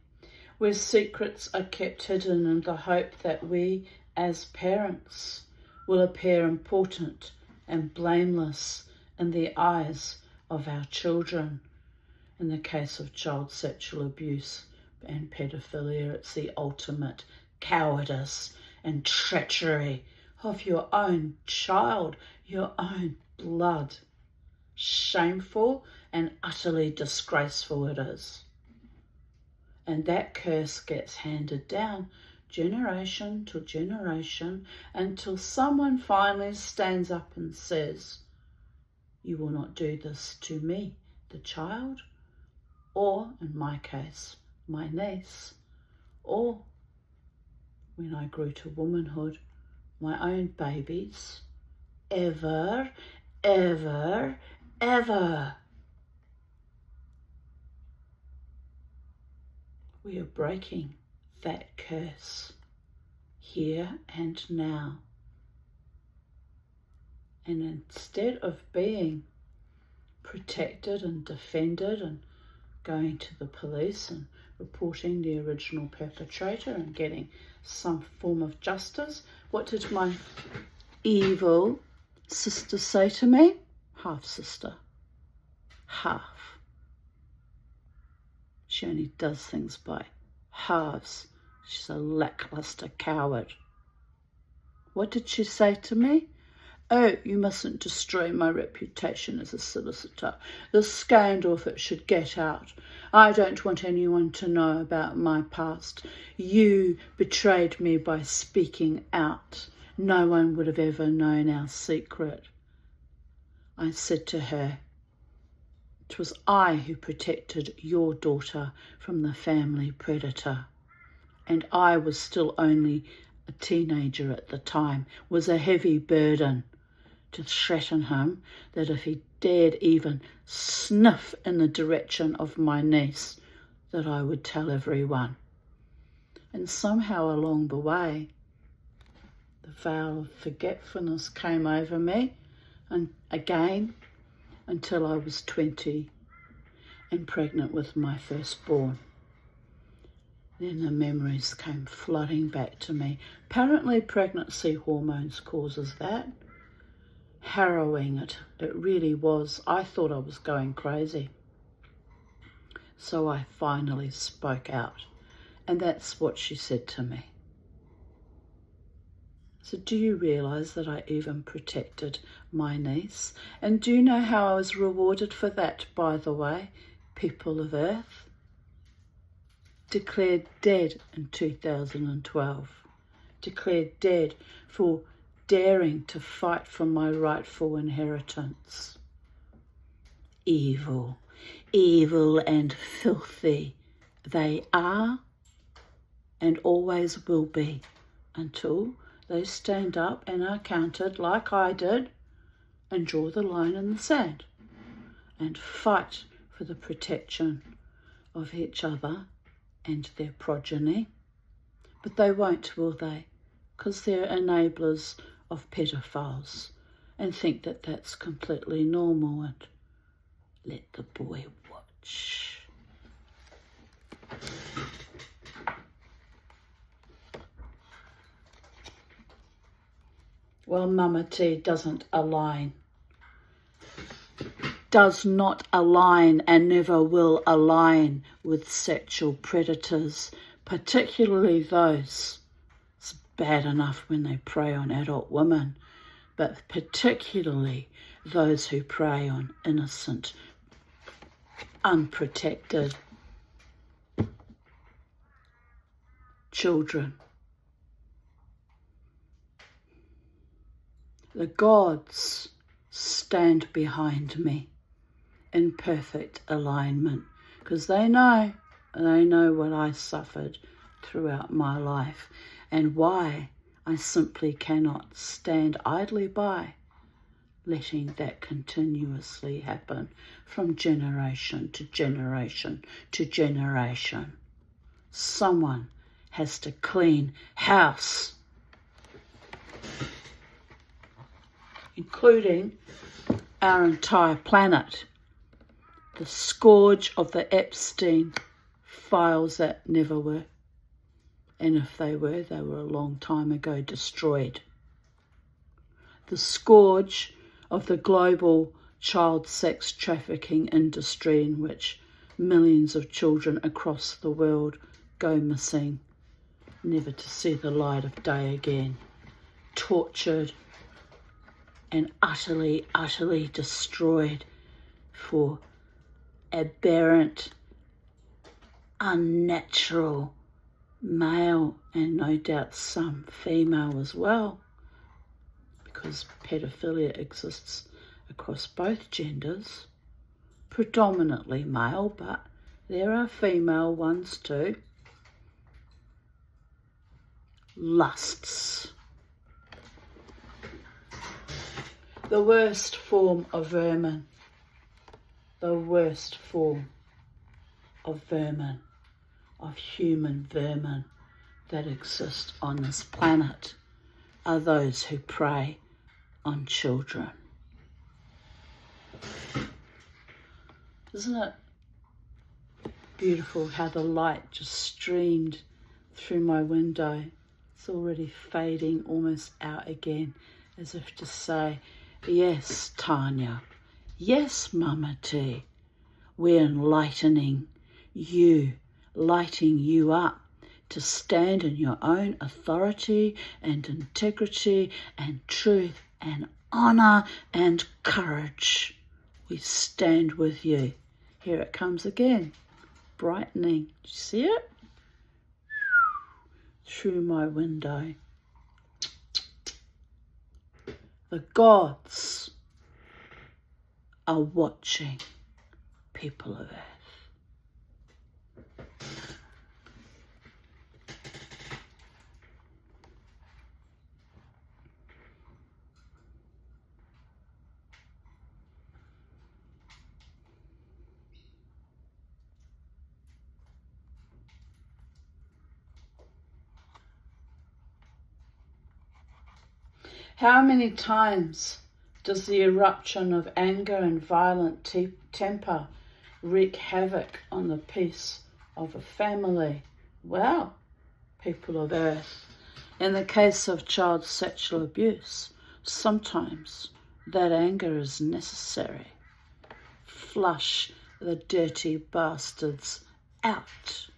where secrets are kept hidden in the hope that we, as parents, will appear important and blameless in the eyes of our children. In the case of child sexual abuse and pedophilia, it's the ultimate cowardice and treachery of your own child, your own blood. Shameful and utterly disgraceful it is. And that curse gets handed down generation to generation until someone finally stands up and says, "You will not do this to me, the child," or, in my case, my niece, or, when I grew to womanhood, my own babies, ever, ever, ever. We are breaking that curse here and now. And instead of being protected and defended and going to the police and reporting the original perpetrator and getting some form of justice. What did my evil sister say to me? Half sister. Half. She only does things by halves. She's a lackluster coward. What did she say to me? Oh, you mustn't destroy my reputation as a solicitor. The scandal, if it should get out. I don't want anyone to know about my past. You betrayed me by speaking out. No one would have ever known our secret. I said to her, it was I who protected your daughter from the family predator. And I was still only a teenager at the time, was a heavy burden to threaten him that if he dared even sniff in the direction of my niece, that I would tell everyone. And somehow along the way, the veil of forgetfulness came over me, and again, until I was 20 and pregnant with my firstborn. Then the memories came flooding back to me. Apparently pregnancy hormones causes that. Harrowing it really was. I thought I was going crazy. So I finally spoke out. And that's what she said to me. So do you realise that I even protected my niece? And do you know how I was rewarded for that, by the way, people of Earth? Declared dead in 2012. Declared dead for daring to fight for my rightful inheritance. Evil, evil and filthy they are and always will be until they stand up and are counted like I did and draw the line in the sand and fight for the protection of each other and their progeny. But they won't, will they? Because they're enablers of pedophiles and think that that's completely normal, and let the boy watch. Well, Mama T doesn't align. Does not align and never will align with sexual predators, particularly those. It's bad enough when they prey on adult women, but particularly those who prey on innocent, unprotected children. The gods stand behind me in perfect alignment because they know what I suffered throughout my life and why I simply cannot stand idly by letting that continuously happen from generation to generation to generation. Someone has to clean house, including our entire planet. The scourge of the Epstein files that never were. And if they were a long time ago destroyed. The scourge of the global child sex trafficking industry in which millions of children across the world go missing, never to see the light of day again, tortured and utterly, utterly destroyed for aberrant, unnatural male and no doubt some female as well, because pedophilia exists across both genders, predominantly male, but there are female ones too. Lusts. The worst form of vermin. The worst form of vermin, of human vermin that exist on this planet are those who prey on children. Isn't it beautiful how the light just streamed through my window? It's already fading almost out again, as if to say, yes, Tanya, yes, Mama T, we're enlightening you, lighting you up to stand in your own authority and integrity and truth and honour and courage. We stand with you. Here it comes again, brightening. Do you see it? Through my window. The gods are watching, people of Earth. How many times does the eruption of anger and violent temper wreak havoc on the peace of a family? Well, people of Earth, in the case of child sexual abuse, sometimes that anger is necessary. Flush the dirty bastards out.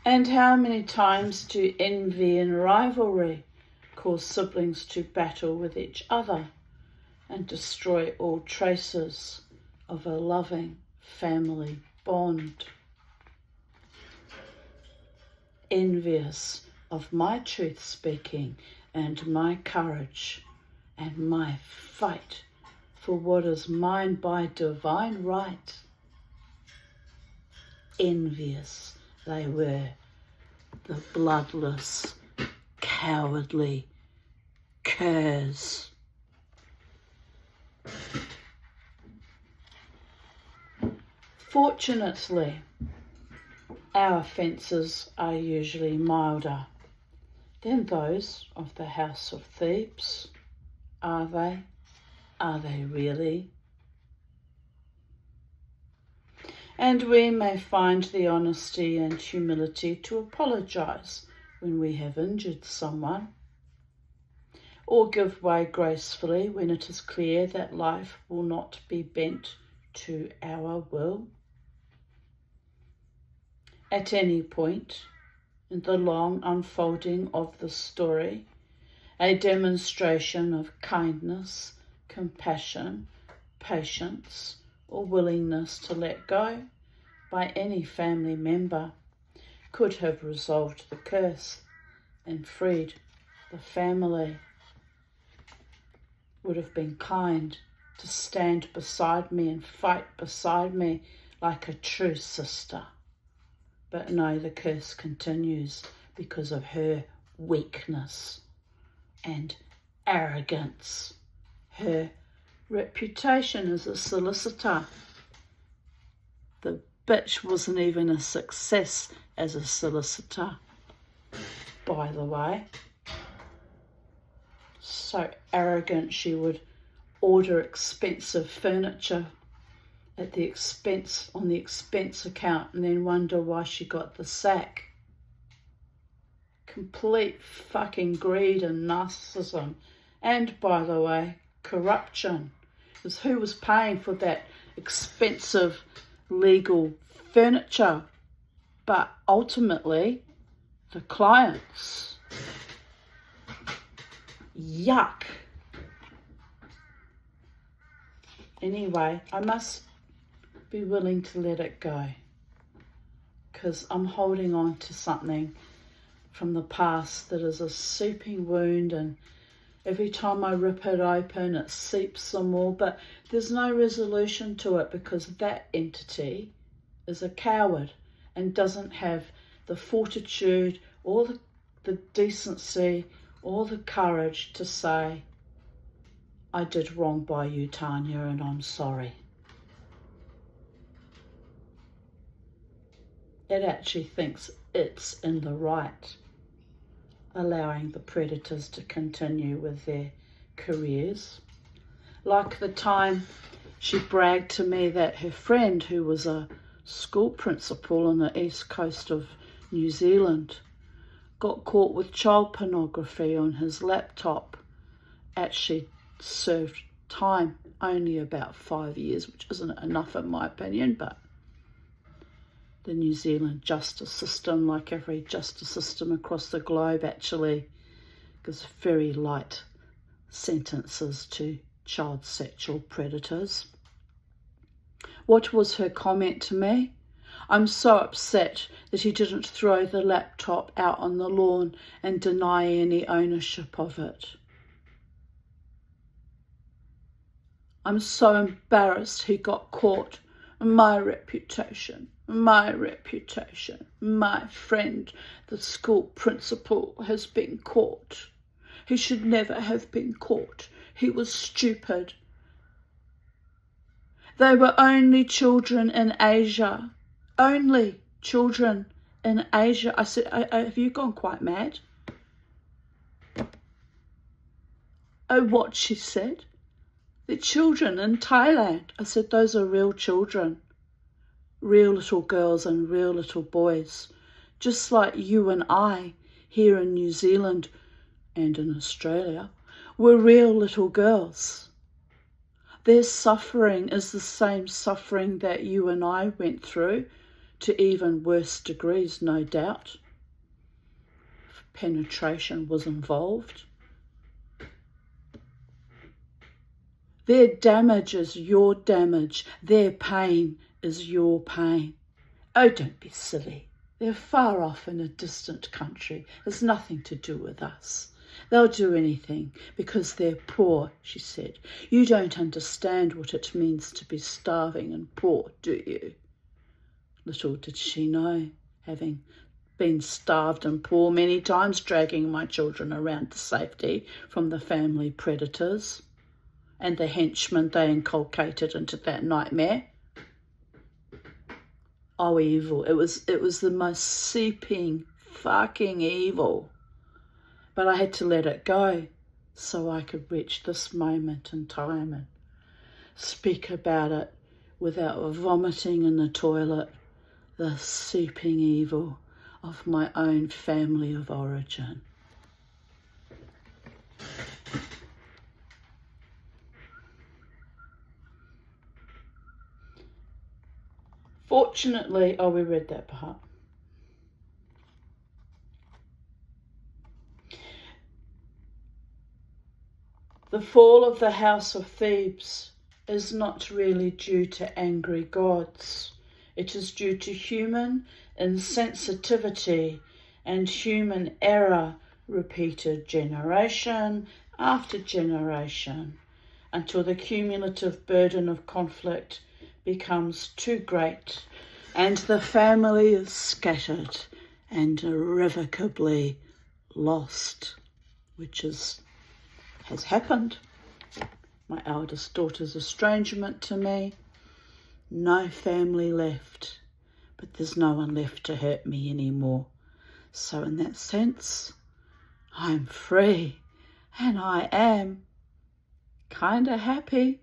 And how many times do envy and rivalry cause siblings to battle with each other and destroy all traces of a loving family bond? Envious of my truth speaking and my courage and my fight for what is mine by divine right. Envious they were, the bloodless, cowardly curs. Fortunately, our offences are usually milder than those of the House of Thebes. Are they? Are they really? And we may find the honesty and humility to apologise when we have injured someone, or give way gracefully when it is clear that life will not be bent to our will. At any point in the long unfolding of the story, a demonstration of kindness, compassion, patience, or willingness to let go by any family member could have resolved the curse and freed the family. Would have been kind to stand beside me and fight beside me like a true sister. But no, the curse continues because of her weakness and arrogance. Her reputation as a solicitor. The bitch wasn't even a success as a solicitor, by the way. So arrogant she would order expensive furniture at the expense, on the expense account, and then wonder why she got the sack. Complete fucking greed and narcissism. And by the way, corruption. Because who was paying for that expensive legal furniture? But ultimately, the clients. Yuck. Anyway, I must be willing to let it go, because I'm holding on to something from the past that is a seeping wound, and every time I rip it open it seeps some more, but there's no resolution to it because that entity is a coward and doesn't have the fortitude or the decency or the courage to say, I did wrong by you, Tanya, and I'm sorry. It actually thinks it's in the right, allowing the predators to continue with their careers, Like the time she bragged to me that her friend, who was a school principal on the east coast of New Zealand, got caught with child pornography on his laptop. Actually served time, only about 5 years, which isn't enough in my opinion, but the New Zealand justice system, like every justice system across the globe, actually gives very light sentences to child sexual predators. What was her comment to me? I'm so upset that he didn't throw the laptop out on the lawn and deny any ownership of it. I'm so embarrassed he got caught. My reputation, my friend, the school principal, has been caught. He should never have been caught. He was stupid. They were only children in Asia. Only children in Asia. I said, have you gone quite mad? Oh, what, she said? The children in Thailand. I said, those are real children. Real little girls and real little boys. Just like you and I here in New Zealand and in Australia were real little girls. Their suffering is the same suffering that you and I went through, to even worse degrees, no doubt. Penetration was involved. Their damage is your damage. Their pain is your pain. Oh, don't be silly. They're far off in a distant country. It's nothing to do with us. They'll do anything because they're poor, she said. You don't understand what it means to be starving and poor, do you? Little did she know, having been starved and poor many times, dragging my children around to safety from the family predators and the henchmen they inculcated into that nightmare. Oh, evil. It was the most seeping fucking evil. But I had to let it go so I could reach this moment in time and speak about it without vomiting in the toilet, the seeping evil of my own family of origin. Fortunately, we read that part. The fall of the house of Thebes is not really due to angry gods. It is due to human insensitivity and human error repeated generation after generation until the cumulative burden of conflict becomes too great and the family is scattered and irrevocably lost, which has happened. My eldest daughter's estrangement to me, no family left, but there's no one left to hurt me anymore. So in that sense, I'm free and I am kind of happy.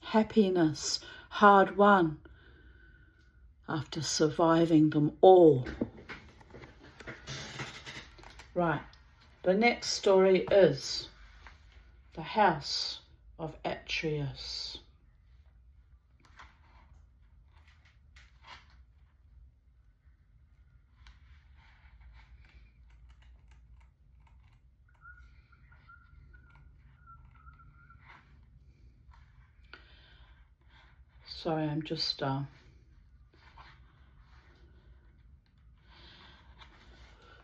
Happiness, hard won after surviving them all. Right, the next story is the House of Atreus. Sorry, I'm just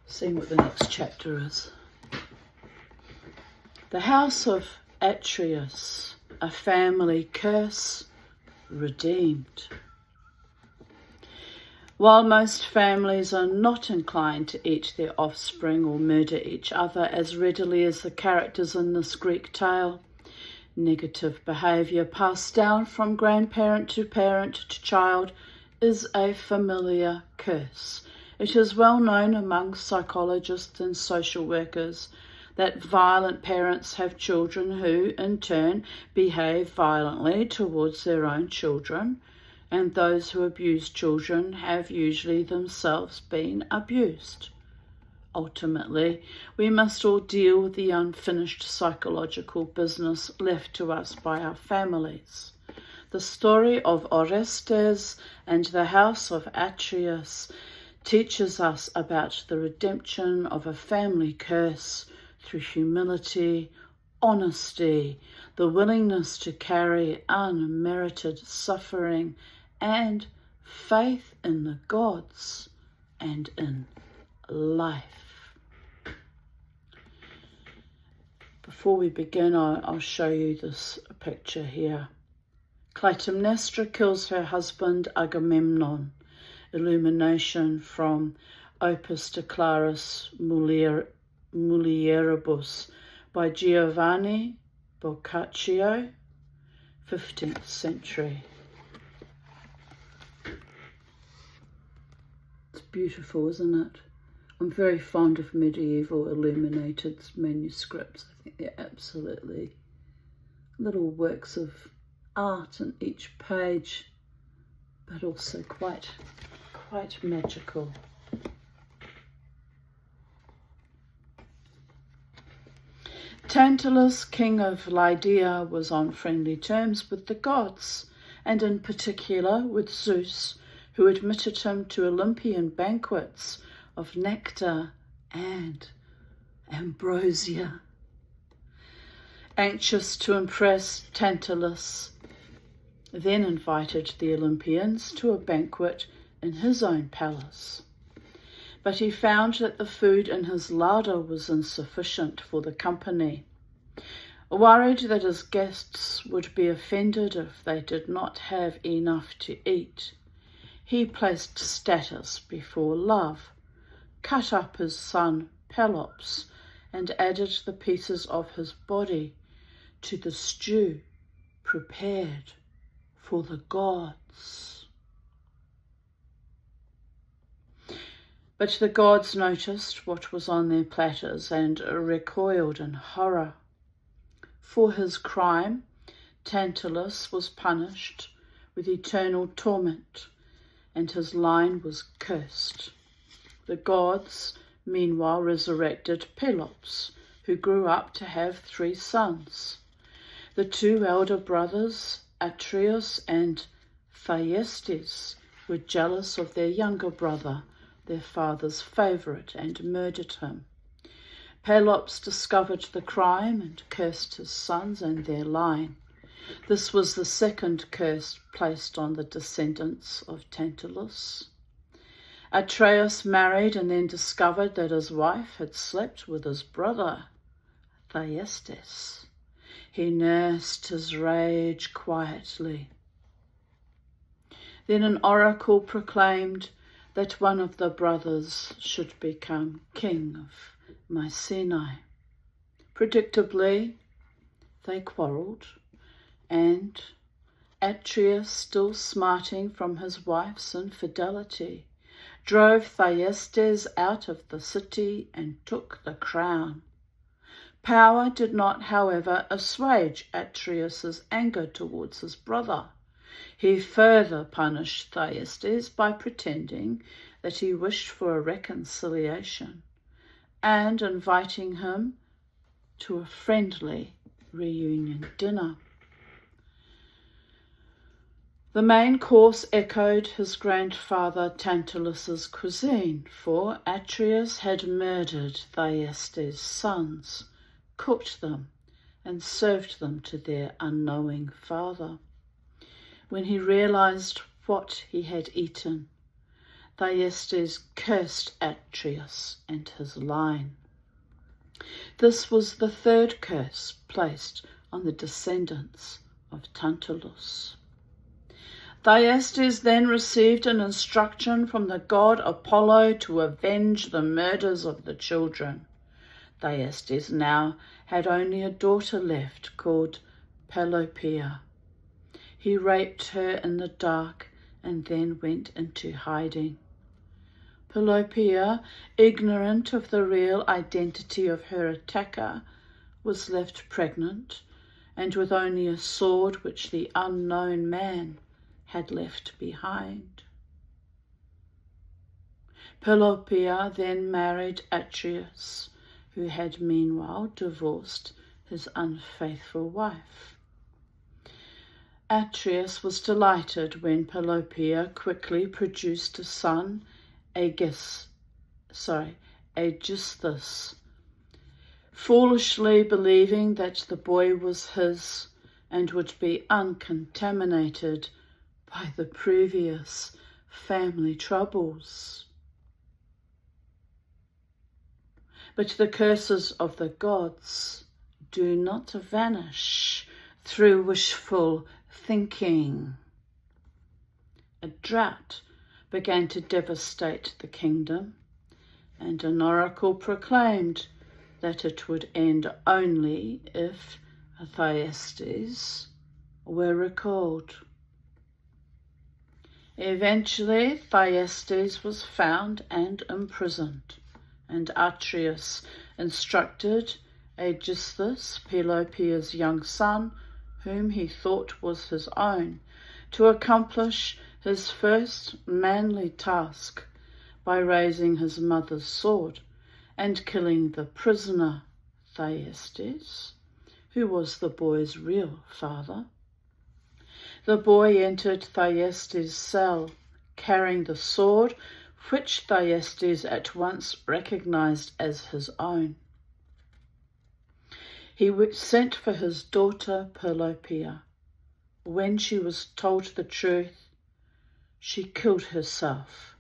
seeing what the next chapter is. The House of Atreus, a family curse redeemed. While most families are not inclined to eat their offspring or murder each other as readily as the characters in this Greek tale, negative behaviour passed down from grandparent to parent to child is a familiar curse. It is well known among psychologists and social workers that violent parents have children who, in turn, behave violently towards their own children, and those who abuse children have usually themselves been abused. Ultimately, we must all deal with the unfinished psychological business left to us by our families. The story of Orestes and the house of Atreus teaches us about the redemption of a family curse through humility, honesty, the willingness to carry unmerited suffering, and faith in the gods and in life. Before we begin, I'll show you this picture here. Clytemnestra kills her husband Agamemnon. Illumination from Opus de Claris Mulieribus by Giovanni Boccaccio, 15th century. It's beautiful, isn't it? I'm very fond of medieval illuminated manuscripts. I think they're absolutely little works of art in each page, but also quite magical. Tantalus, king of Lydia, was on friendly terms with the gods, and in particular with Zeus, who admitted him to Olympian banquets of nectar and ambrosia. Anxious to impress, Tantalus then invited the Olympians to a banquet in his own palace. But he found that the food in his larder was insufficient for the company. Worried that his guests would be offended if they did not have enough to eat, he placed status before love, cut up his son Pelops, and added the pieces of his body to the stew prepared for the gods. But the gods noticed what was on their platters and recoiled in horror. For his crime, Tantalus was punished with eternal torment, and his line was cursed. The gods, meanwhile, resurrected Pelops, who grew up to have 3 sons. The 2 elder brothers, Atreus and Thyestes, were jealous of their younger brother, their father's favourite, and murdered him. Pelops discovered the crime and cursed his sons and their line. This was the second curse placed on the descendants of Tantalus. Atreus married and then discovered that his wife had slept with his brother, Thyestes. He nursed his rage quietly. Then an oracle proclaimed that one of the brothers should become king of Mycenae. Predictably, they quarrelled, and Atreus, still smarting from his wife's infidelity, drove Thyestes out of the city and took the crown. Power did not, however, assuage Atreus's anger towards his brother. He further punished Thyestes by pretending that he wished for a reconciliation and inviting him to a friendly reunion dinner. The main course echoed his grandfather Tantalus's cuisine, for Atreus had murdered Thyestes' sons, cooked them, and served them to their unknowing father. When he realized what he had eaten, Thyestes cursed Atreus and his line. This was the 3rd curse placed on the descendants of Tantalus. Thyestes then received an instruction from the god Apollo to avenge the murders of the children. Thyestes now had only a daughter left called Pelopeia. He raped her in the dark and then went into hiding. Pelopeia, ignorant of the real identity of her attacker, was left pregnant and with only a sword which the unknown man had left behind. Pelopeia then married Atreus, who had meanwhile divorced his unfaithful wife. Atreus was delighted when Pelopeia quickly produced a son, Aegisthus, foolishly believing that the boy was his and would be uncontaminated by the previous family troubles. But the curses of the gods do not vanish through wishful thinking. A drought began to devastate the kingdom, and an oracle proclaimed that it would end only if Thyestes were recalled. Eventually, Thyestes was found and imprisoned, and Atreus instructed Aegisthus, Pelopeia's young son, whom he thought was his own, to accomplish his first manly task by raising his mother's sword and killing the prisoner Thyestes, who was the boy's real father. The boy entered Thyestes' cell, carrying the sword, which Thyestes at once recognized as his own. He sent for his daughter Pelopeia. When she was told the truth, she killed herself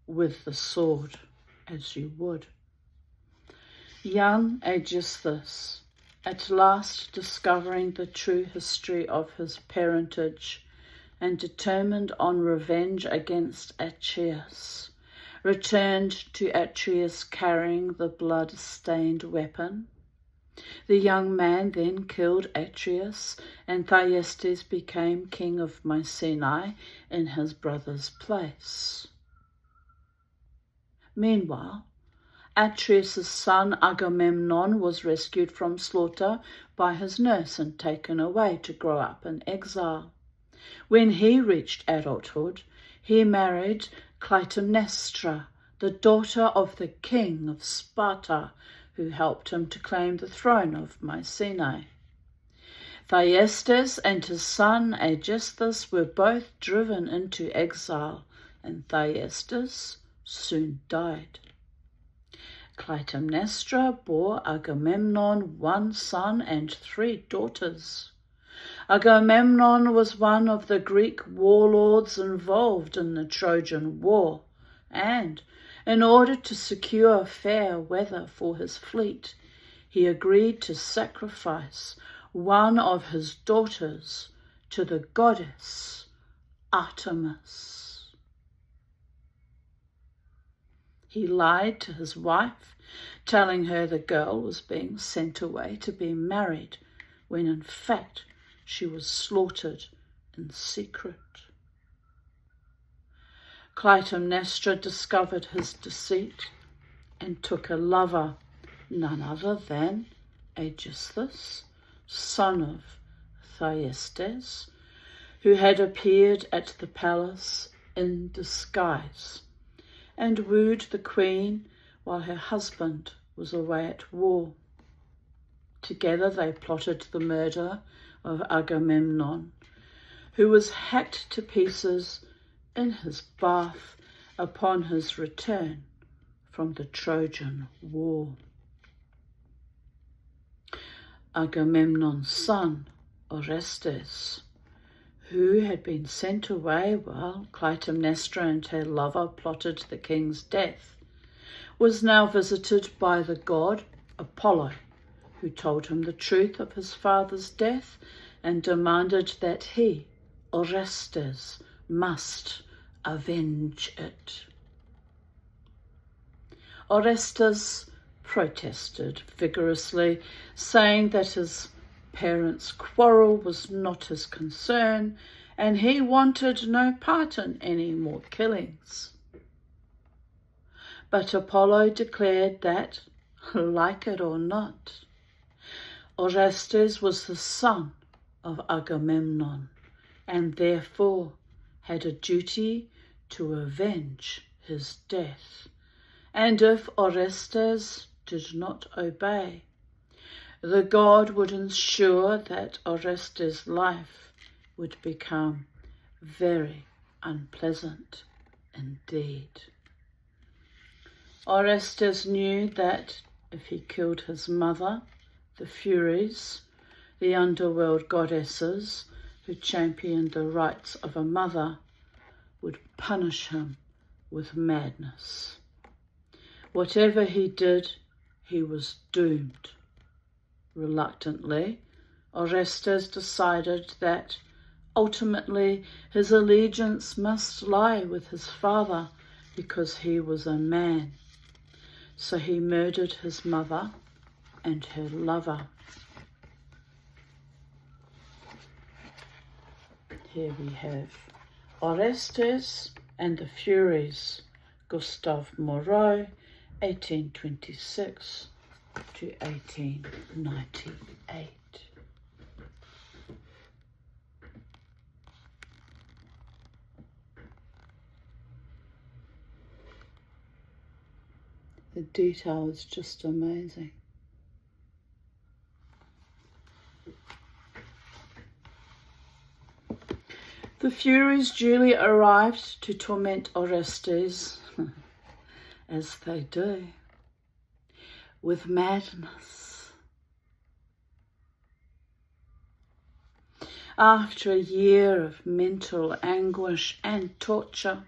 with the sword, as you would. Young Aegisthus, at last discovering the true history of his parentage and determined on revenge against Atreus, returned to Atreus carrying the blood-stained weapon. The young man then killed Atreus, and Thyestes became king of Mycenae in his brother's place. Meanwhile, Atreus' son Agamemnon was rescued from slaughter by his nurse and taken away to grow up in exile. When he reached adulthood, he married Clytemnestra, the daughter of the king of Sparta, who helped him to claim the throne of Mycenae. Thyestes and his son Aegisthus were both driven into exile, and Thyestes soon died. Clytemnestra bore Agamemnon one son and 3 daughters. Agamemnon was one of the Greek warlords involved in the Trojan War, and in order to secure fair weather for his fleet, he agreed to sacrifice one of his daughters to the goddess Artemis. He lied to his wife, telling her the girl was being sent away to be married, when in fact she was slaughtered in secret. Clytemnestra discovered his deceit and took a lover, none other than Aegisthus, son of Thyestes, who had appeared at the palace in disguise, and wooed the queen while her husband was away at war. Together they plotted the murder of Agamemnon, who was hacked to pieces in his bath upon his return from the Trojan War. Agamemnon's son, Orestes, who had been sent away while Clytemnestra and her lover plotted the king's death, was now visited by the god Apollo, who told him the truth of his father's death and demanded that he, Orestes, must avenge it. Orestes protested vigorously, saying that his parents' quarrel was not his concern and he wanted no part in any more killings. But Apollo declared that, like it or not, Orestes was the son of Agamemnon, and therefore had a duty to avenge his death. And if Orestes did not obey, the god would ensure that Orestes' life would become very unpleasant indeed. Orestes knew that if he killed his mother, the Furies, the underworld goddesses who championed the rights of a mother, would punish him with madness. Whatever he did, he was doomed. Reluctantly, Orestes decided that ultimately his allegiance must lie with his father because he was a man. So he murdered his mother and her lover. Here we have Orestes and the Furies, Gustave Moreau, 1826 to 1898. The detail is just amazing. The Furies duly arrived to torment Orestes, as they do, with madness. After a year of mental anguish and torture,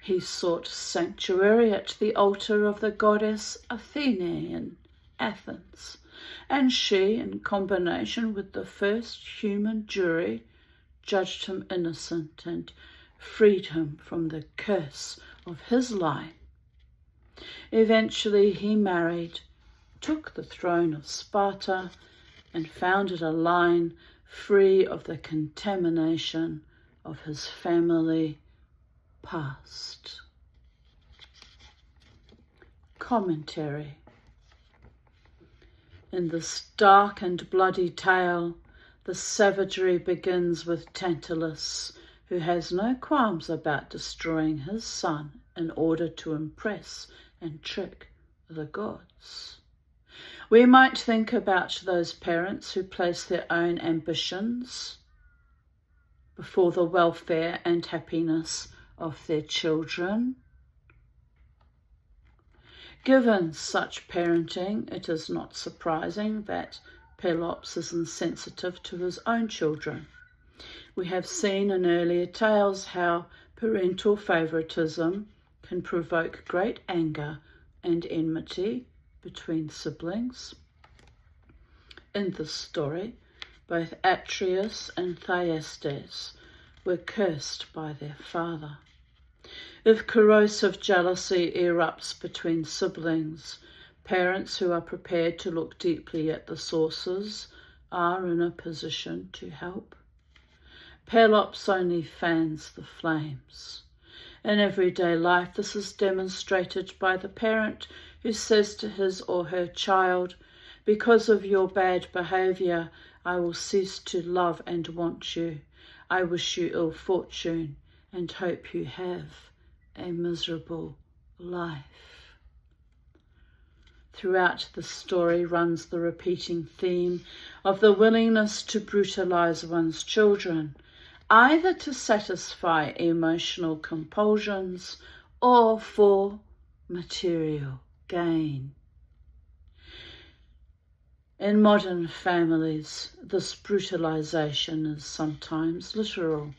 he sought sanctuary at the altar of the goddess Athene in Athens, and she, in combination with the first human jury, judged him innocent and freed him from the curse of his line. Eventually he married, took the throne of Sparta, and founded a line free of the contamination of his family past. Commentary. In this dark and bloody tale, the savagery begins with Tantalus, who has no qualms about destroying his son in order to impress and trick the gods. We might think about those parents who place their own ambitions before the welfare and happiness of their children. Given such parenting, it is not surprising that Pelops is insensitive to his own children. We have seen in earlier tales how parental favoritism can provoke great anger and enmity between siblings. In this story, both Atreus and Thyestes were cursed by their father. If corrosive jealousy erupts between siblings, parents who are prepared to look deeply at the sources are in a position to help. Pelops only fans the flames. In everyday life, this is demonstrated by the parent who says to his or her child, "Because of your bad behaviour, I will cease to love and want you. I wish you ill fortune and hope you have a miserable life." Throughout the story runs the repeating theme of the willingness to brutalize one's children, either to satisfy emotional compulsions or for material gain. In modern families, this brutalization is sometimes literal.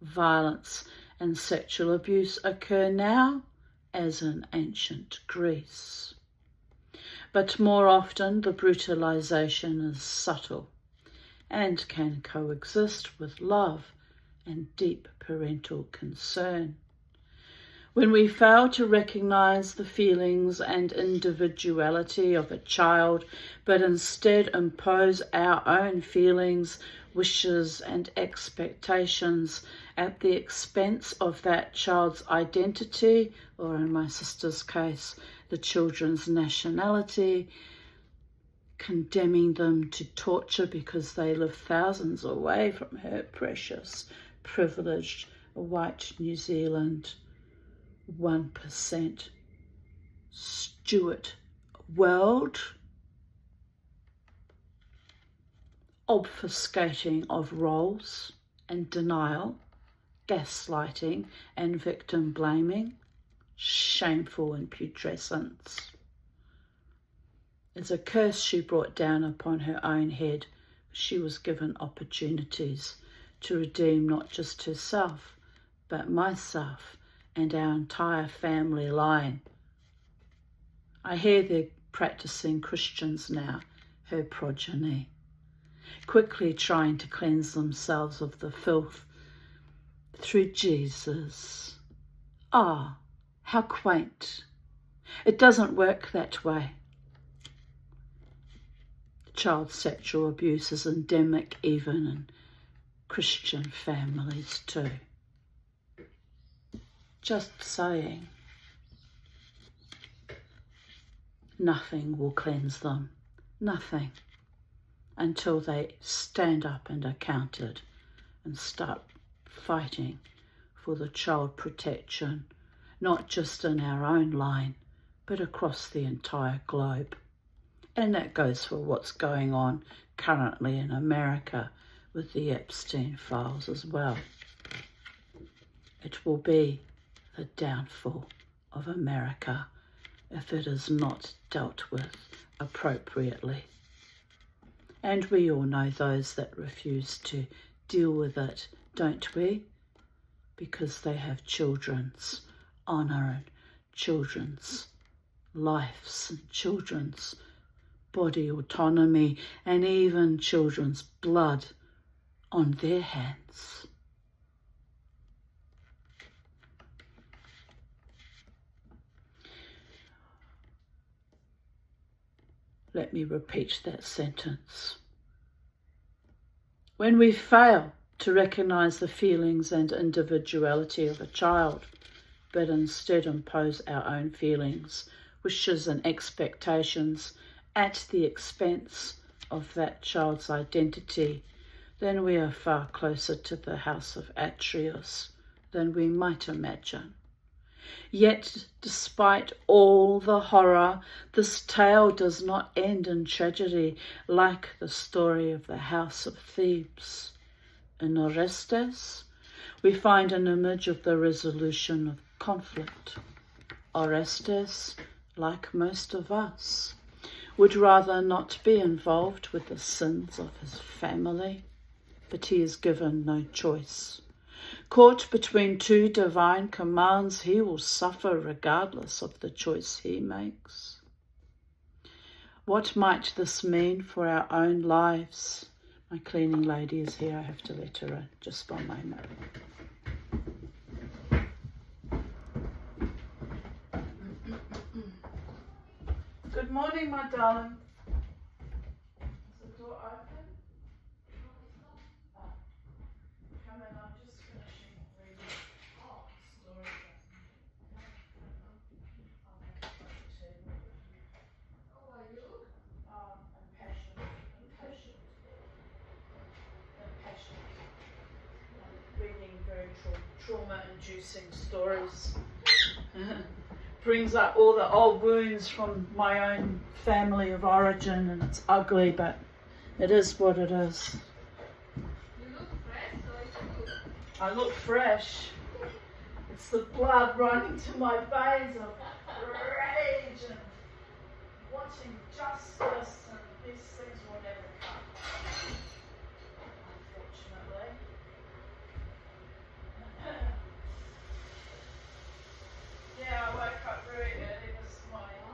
Violence and sexual abuse occur now, as in ancient Greece. But more often, the brutalization is subtle and can coexist with love and deep parental concern. When we fail to recognize the feelings and individuality of a child, but instead impose our own feelings, wishes and expectations at the expense of that child's identity, or in my sister's case, the children's nationality, condemning them to torture because they live thousands away from her precious, privileged, white New Zealand 1% Stuart world, obfuscating of roles and denial, gaslighting and victim blaming, shameful and putrescence. It's a curse she brought down upon her own head. She was given opportunities to redeem not just herself, but myself and our entire family line. I hear they're practicing Christians now, her progeny, quickly trying to cleanse themselves of the filth through Jesus. Ah, how quaint. It doesn't work that way. Child sexual abuse is endemic even in Christian families too. Just saying. Nothing will cleanse them. Nothing. Until they stand up and are counted and start fighting for the child protection, not just in our own line, but across the entire globe. And that goes for what's going on currently in America with the Epstein files as well. It will be the downfall of America if it is not dealt with appropriately. And we all know those that refuse to deal with it, don't we? Because they have children's honour and children's lives and children's body autonomy and even children's blood on their hands. Let me repeat that sentence. When we fail to recognise the feelings and individuality of a child, but instead impose our own feelings, wishes and expectations at the expense of that child's identity, then we are far closer to the house of Atreus than we might imagine. Yet, despite all the horror, this tale does not end in tragedy like the story of the House of Thebes. In Orestes, we find an image of the resolution of conflict. Orestes, like most of us, would rather not be involved with the sins of his family, but he is given no choice. Caught between two divine commands, he will suffer regardless of the choice he makes. What might this mean for our own lives? My cleaning lady is here. I have to let her in just one moment. Good morning, my darling. Is the door open? Oh. Come in, I'm just finishing reading story. I'll make a cup of tea. How are you? Impatient. Reading very trauma-inducing stories. Brings up all the old wounds from my own family of origin, and it's ugly, but it is what it is. You look fresh, so it's good. I look fresh. It's the blood running to my veins of rage and wanting justice, and these things will never come, unfortunately. Yeah, I woke up very early this morning.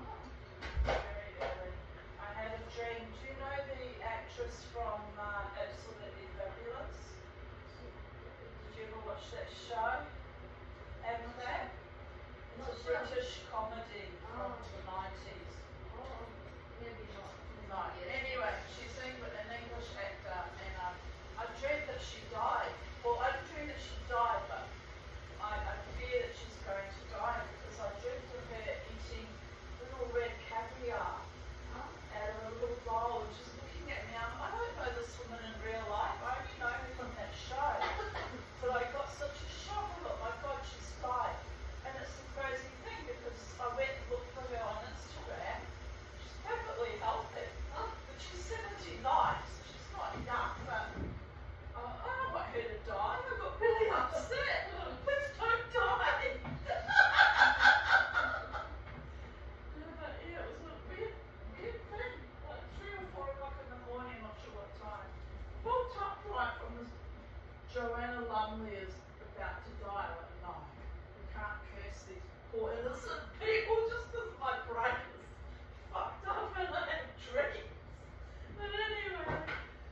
Very early. I had a dream. Do you know the actress from Absolutely Fabulous? Did you ever watch that show? Haven't they? It's a British comedy from the 90s. Maybe not. No. Anyway, she's an English actor, and I listen, people, just because my brain is fucked up and I have dreams. But anyway,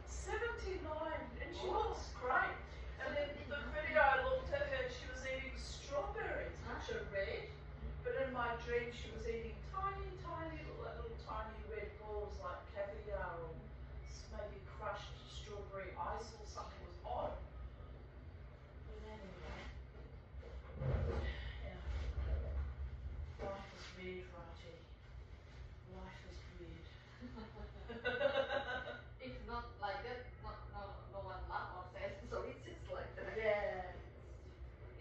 79 and she looks great. And then the video I looked at her, she was eating strawberries, which are red. But in my dream, she was eating tiny, little tiny red balls like caviar or maybe crushed strawberry ice or something was odd. But anyway, yeah. Life is weird, Raji. Life is weird. If not like that, no one laugh or says. So it's just like that. Yeah.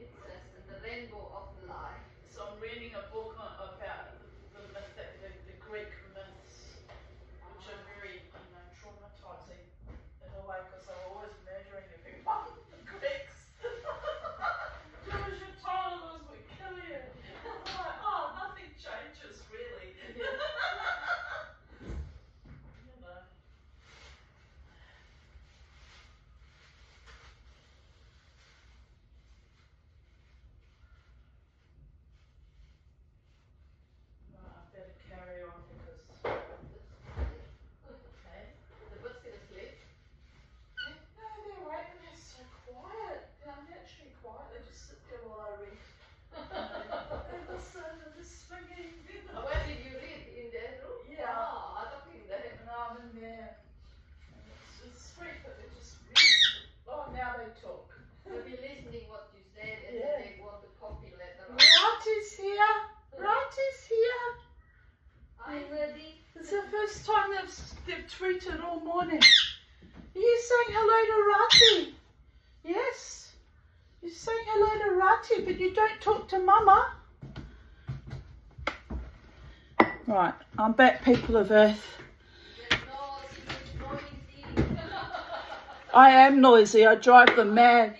It's just the rainbow of life. So I'm reading a book about the Greek myths, which are very, traumatizing in a way because they're always murdering everyone. The Greeks. Jewish and tolerance would kill you. I'm like, oh, nothing changes really. You know. I better carry on because. Okay. The birds still asleep. No, they're awake and they're so quiet. They're naturally quiet. They just sit there while I read. They listen and they're swinging. Where did you read? In their room? Yeah. Oh, I thought in there. And I'm in there. It's sweet, but they just read. Oh, now they talk. They'll be listening what you said and Yeah. then they want to copy later on. Rati's here. Rati's here. Are you ready? It's the first time they've tweeted all morning. Are you saying hello to Rati? Yes. You're saying hello to Rati, but you don't talk to Mama. Right, I'm back, people of Earth. No, she's noisy. I am noisy. I drive them mad.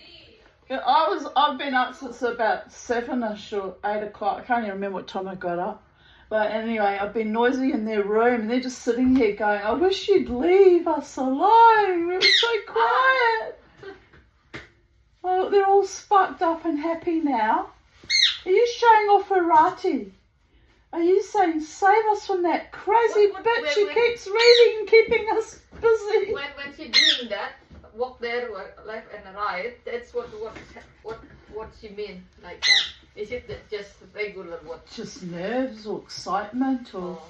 Yeah, I've been up since about 7ish or 8 o'clock. I can't even remember what time I got up. But anyway, I've been noisy in their room and they're just sitting here going, I wish you'd leave us alone. We were so quiet. Well, they're all sparked up and happy now. Are you showing off Rati? Are you saying, save us from that crazy bitch who keeps reading and keeping us busy? When she doing that, walk there left and right. That's what she mean like that. Is it just regular what? Just nerves or excitement or... Oh.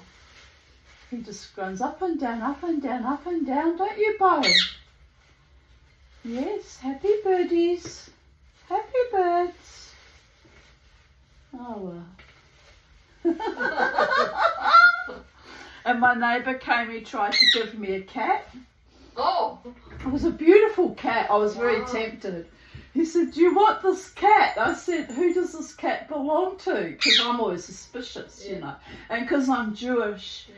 He just runs up and down, up and down, up and down, don't you, Bo? Yes, happy birdies. Happy birds. Oh, well. And my neighbour came, he tried to give me a cat. Oh! It was a beautiful cat. I was very tempted. He said, do you want this cat? I said, who does this cat belong to? Because I'm always suspicious, you know. And because I'm Jewish,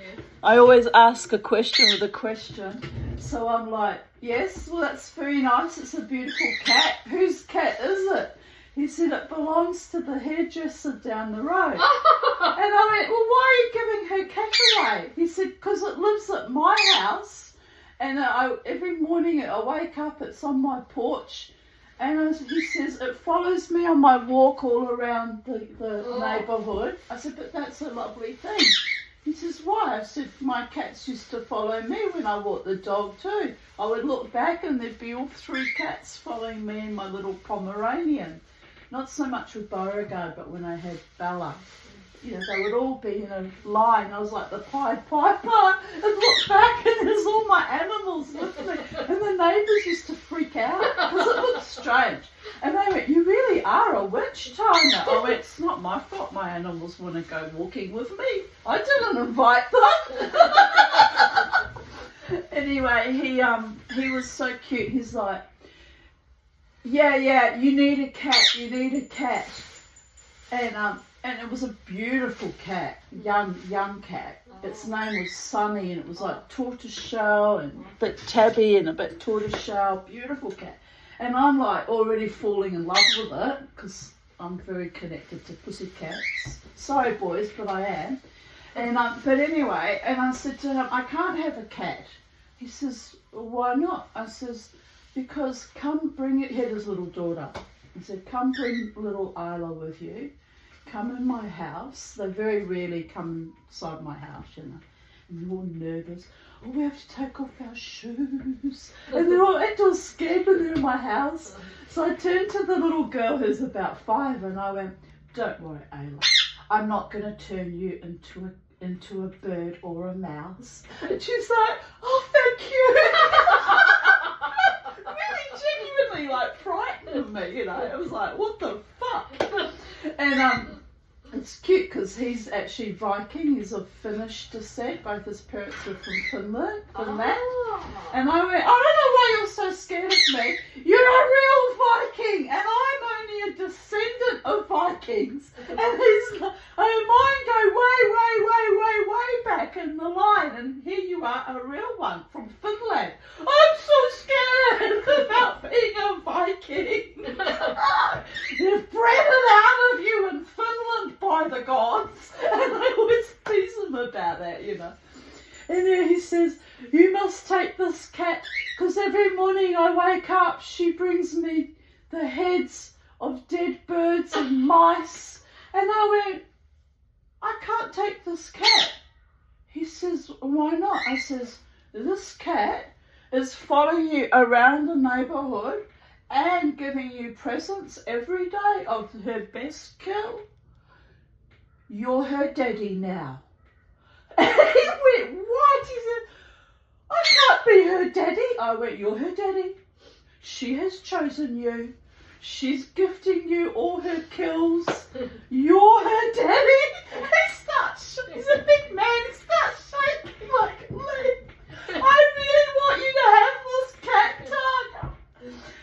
I always ask a question with a question. So I'm like, yes, well, that's very nice. It's a beautiful cat. Whose cat is it? He said, it belongs to the hairdresser down the road. And I went, well, why are you giving her cat away? He said, because it lives at my house. And every morning I wake up, it's on my porch. And he says, it follows me on my walk all around the neighbourhood. I said, but that's a lovely thing. He says, why? I said, my cats used to follow me when I walked the dog too. I would look back and there'd be all 3 cats following me and my little Pomeranian. Not so much with Beauregard, but when I had Bella. You know, they would all be in a line. I was like the Pied Piper and look back and there's all my animals with me. And the neighbours used to freak out because it looked strange. And they went, you really are a witch, Tanya. I went, it's not my fault my animals want to go walking with me. I didn't invite them. Anyway, he was so cute. He's like, yeah, you need a cat. And it was a beautiful cat, young cat. Its name was Sunny, and it was like tortoiseshell and a bit tabby and a bit tortoiseshell. Beautiful cat. And I'm like already falling in love with it because I'm very connected to pussycats. Sorry, boys, but I am. And but anyway, and I said to him, I can't have a cat. He says, well, why not? I says, because come bring it. He had his little daughter. He said, come bring little Isla with you. come in my house. They very rarely come inside my house, you know. And they're all nervous. Oh, we have to take off our shoes. And they're all acting all scared when they're in my house. So I turned to the little girl who's about 5 and I went, don't worry, Ayla. I'm not going to turn you into a bird or a mouse. And she's like, oh, thank you. Really genuinely like frightened me, you know. It was like, what the fuck? And it's cute because he's actually Viking. He's of Finnish descent. Both his parents were from Finland. And I went, I don't know why you're so scared of me. You're a real Viking, and I'm only a descendant of Vikings. And he's like, mine go way back in the line, and here you are, a real one from Finland. I'm so scared about being a Viking. They've bred it out of you in Finland, by the gods. And I always tease him about that, you know. And then he says, you must take this cat, because every morning I wake up, she brings me the heads of dead birds and mice. And I went, I can't take this cat. He says, why not? I says, this cat is following you around the neighbourhood and giving you presents every day of her best kill. You're her daddy now. And he went, what? He said, I can't be her daddy. I went, you're her daddy. She has chosen you. She's gifting you all her kills. You're her daddy. He's a big man. He starts shaking like me. I really want you to have this cat, Tanya.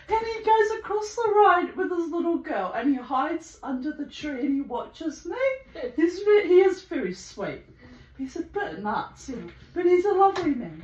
And he goes across the road with his little girl and he hides under the tree and he watches me. He is very sweet. He's a bit nuts, you know, but he's a lovely man.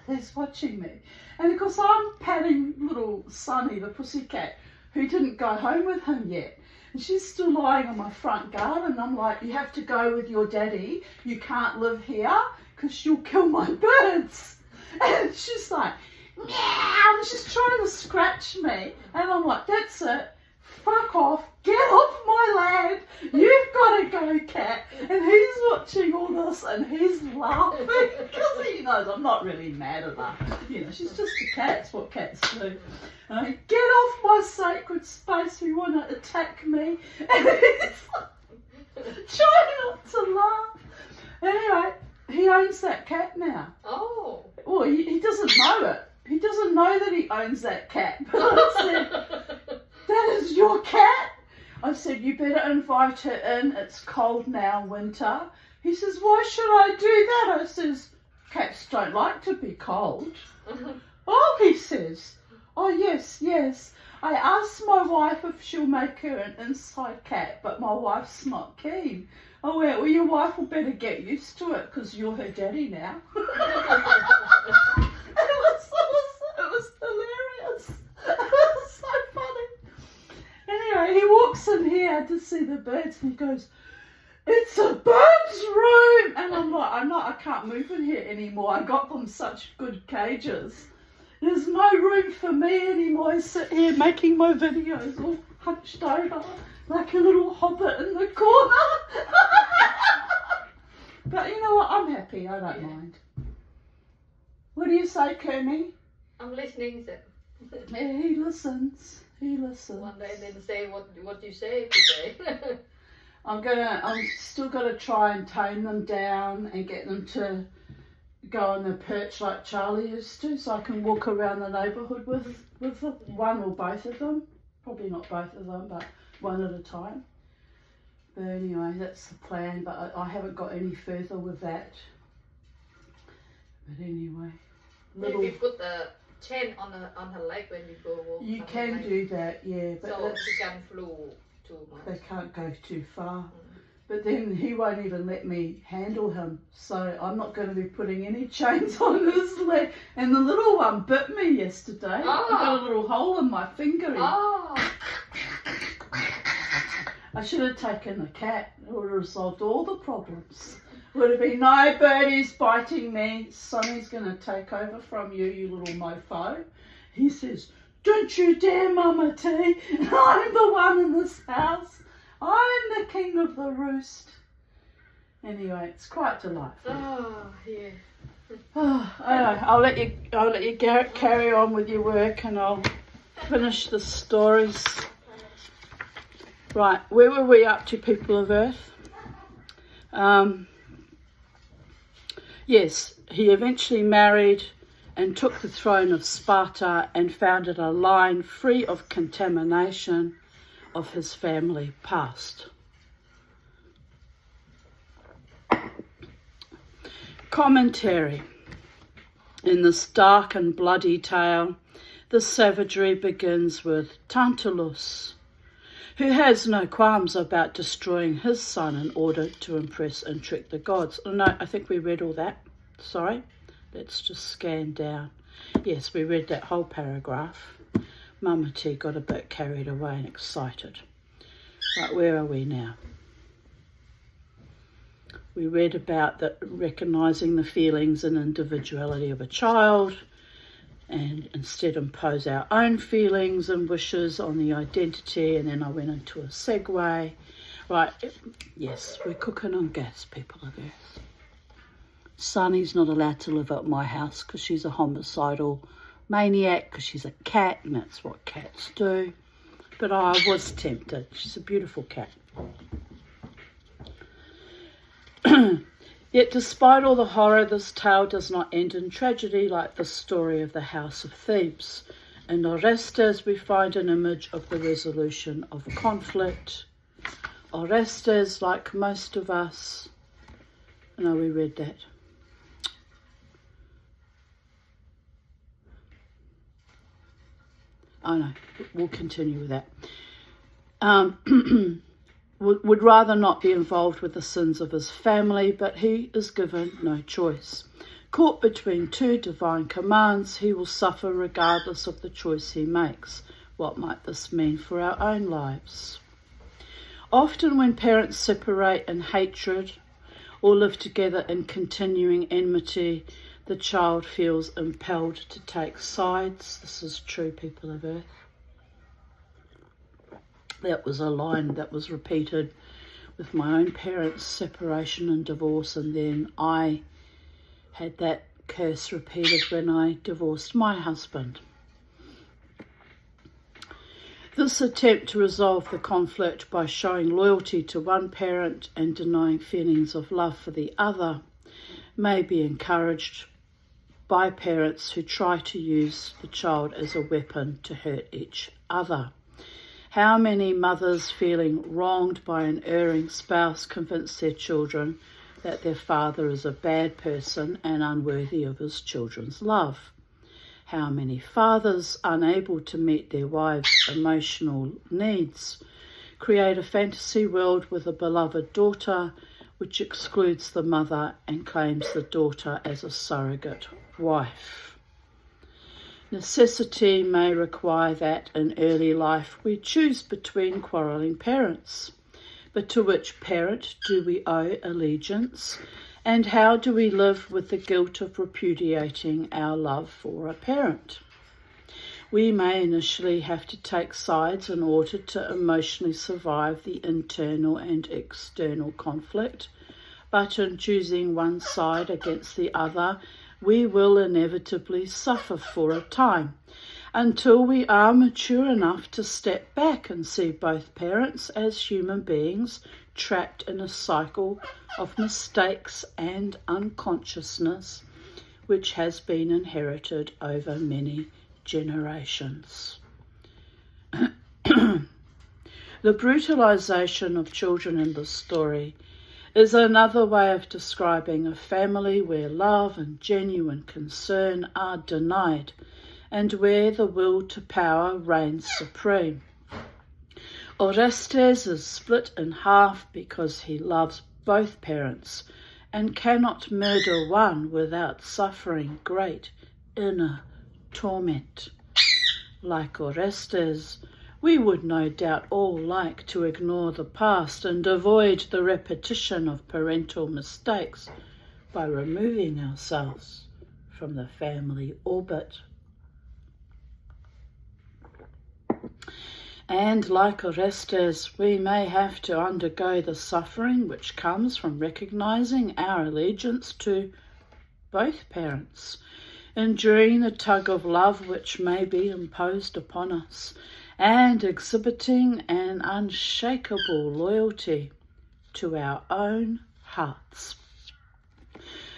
He's watching me. And of course I'm patting little Sunny, the pussycat, who didn't go home with him yet. And she's still lying on my front garden. And I'm like, you have to go with your daddy. You can't live here because you'll kill my birds. And she's like, meow, and she's trying to scratch me. And I'm like, that's it. Fuck off. Get off my land. You've got to go, cat. And he's watching all this and he's laughing because he knows I'm not really mad at her. You know, she's just a cat. It's what cats do. And I get off my sacred space. You want to attack me. And he's trying not to laugh. Anyway, he owns that cat now. Oh. Well, he doesn't know it. He doesn't know that he owns that cat. But I said, that is your cat? I said, you better invite her in. It's cold now, winter. He says, why should I do that? I says, cats don't like to be cold. Oh, he says, oh, yes. I asked my wife if she'll make her an inside cat, but my wife's not keen. I went, well, your wife will better get used to it because you're her daddy now. It was hilarious. It was so funny. Anyway, he walks in here to see the birds and he goes, it's a bird's room. And I'm like, I can't move in here anymore. I got them such good cages. There's no room for me anymore. I sit here making my videos all hunched over like a little hobbit in the corner. But you know what? I'm happy. I don't mind. What do you say, Kermie? I'm listening. Yeah, he listens. One day then say what you say today. I'm still gonna try and tame them down and get them to go on the perch like Charlie used to, so I can walk around the neighbourhood with one or both of them. Probably not both of them, but one at a time. But anyway, that's the plan. But I haven't got any further with that. But anyway, Maybe put a chain on her leg when you go walk. You can do that, yeah. But so she can flew too much. They can't go too far. But then he won't even let me handle him. So I'm not going to be putting any chains on his leg. And the little one bit me yesterday. Oh. I got a little hole in my finger. Oh. I should have taken the cat. It would have resolved all the problems. Would have been, no birdies biting me. Sonny's going to take over from you, you little mofo. He says, don't you dare, Mama T. I'm the one in this house. I'm the king of the roost. Anyway, it's quite delightful. Oh, yeah. Oh, I'll let you carry on with your work, and I'll finish the stories. Right, where were we up to, people of Earth? Yes, he eventually married and took the throne of Sparta and founded a line free of contamination of his family past. Commentary. In this dark and bloody tale, the savagery begins with Tantalus, who has no qualms about destroying his son in order to impress and trick the gods. Oh, no, I think we read all that. Sorry, let's just scan down. Yes, we read that whole paragraph. Mama T got a bit carried away and excited. Right, where are we now? We read about recognising the feelings and individuality of a child, and instead impose our own feelings and wishes on the identity, and then I went into a segue. Right, yes, we're cooking on gas, people of Earth. Sunny's not allowed to live at my house because she's a homicidal maniac, because she's a cat, and that's what cats do. But I was tempted. She's a beautiful cat. Yet despite all the horror, this tale does not end in tragedy like the story of the House of Thebes. In Orestes we find an image of the resolution of conflict. Orestes, like most of us, no, we read that. Oh no, we'll continue with that. Would rather not be involved with the sins of his family, but he is given no choice. Caught between two divine commands, he will suffer regardless of the choice he makes. What might this mean for our own lives? Often when parents separate in hatred or live together in continuing enmity, the child feels impelled to take sides. This is true, people of Earth. That was a line that was repeated with my own parents' separation and divorce, and then I had that curse repeated when I divorced my husband. This attempt to resolve the conflict by showing loyalty to one parent and denying feelings of love for the other may be encouraged by parents who try to use the child as a weapon to hurt each other. How many mothers feeling wronged by an erring spouse convince their children that their father is a bad person and unworthy of his children's love? How many fathers, unable to meet their wives' emotional needs, create a fantasy world with a beloved daughter which excludes the mother and claims the daughter as a surrogate wife? Necessity may require that in early life we choose between quarrelling parents. But to which parent do we owe allegiance? And how do we live with the guilt of repudiating our love for a parent? We may initially have to take sides in order to emotionally survive the internal and external conflict, but in choosing one side against the other, we will inevitably suffer for a time, until we are mature enough to step back and see both parents as human beings trapped in a cycle of mistakes and unconsciousness which has been inherited over many generations. The brutalization of children in this story is another way of describing a family where love and genuine concern are denied and where the will to power reigns supreme. Orestes is split in half because he loves both parents and cannot murder one without suffering great inner torment. Like Orestes, we would no doubt all like to ignore the past and avoid the repetition of parental mistakes by removing ourselves from the family orbit. And like Orestes, we may have to undergo the suffering which comes from recognizing our allegiance to both parents, enduring the tug of love which may be imposed upon us, and exhibiting an unshakable loyalty to our own hearts.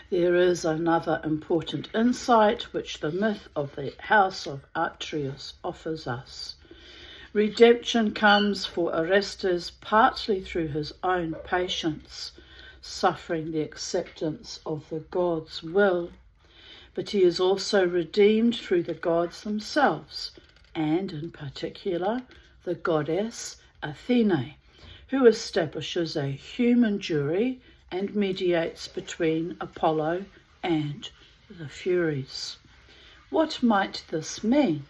There is another important insight which the myth of the house of Atreus offers us. Redemption comes for Orestes partly through his own patience, suffering the acceptance of the gods' will, but he is also redeemed through the gods themselves, and in particular the goddess Athene, who establishes a human jury and mediates between Apollo and the Furies. What might this mean?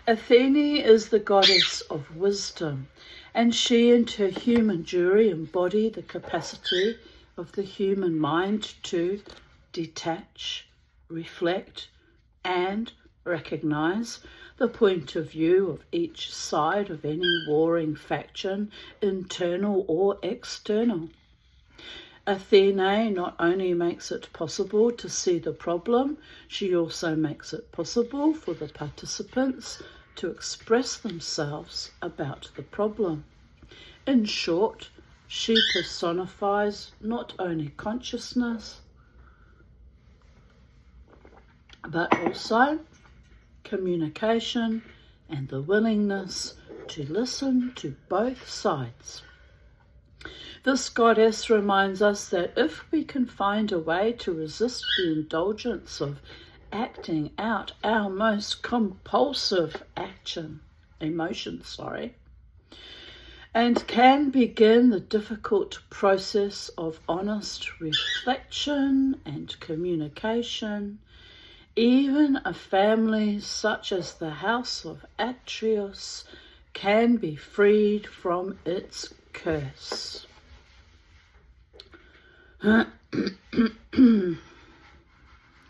Athene is the goddess of wisdom, and she and her human jury embody the capacity of the human mind to detach, reflect, and recognize the point of view of each side of any warring faction, internal or external. Athene not only makes it possible to see the problem, she also makes it possible for the participants to express themselves about the problem. In short, she personifies not only consciousness, but also communication and the willingness to listen to both sides. This goddess reminds us that if we can find a way to resist the indulgence of acting out our most compulsive emotions, and can begin the difficult process of honest reflection and communication, even a family such as the House of Atreus can be freed from its curse.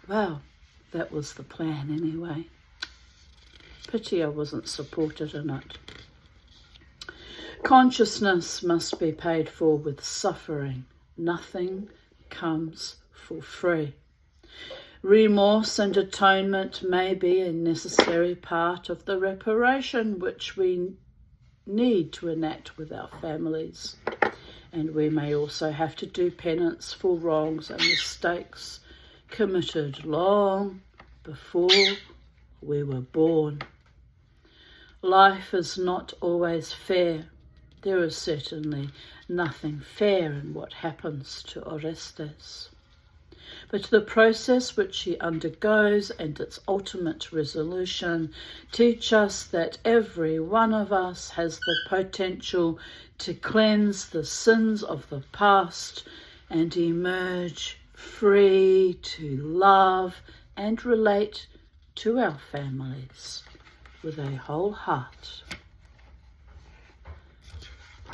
Well, that was the plan anyway. Pity I wasn't supported in it. Consciousness must be paid for with suffering. Nothing comes for free. Remorse and atonement may be a necessary part of the reparation which we need to enact with our families. And we may also have to do penance for wrongs and mistakes committed long before we were born. Life is not always fair. There is certainly nothing fair in what happens to Orestes. But the process which he undergoes and its ultimate resolution teach us that every one of us has the potential to cleanse the sins of the past and emerge free to love and relate to our families with a whole heart.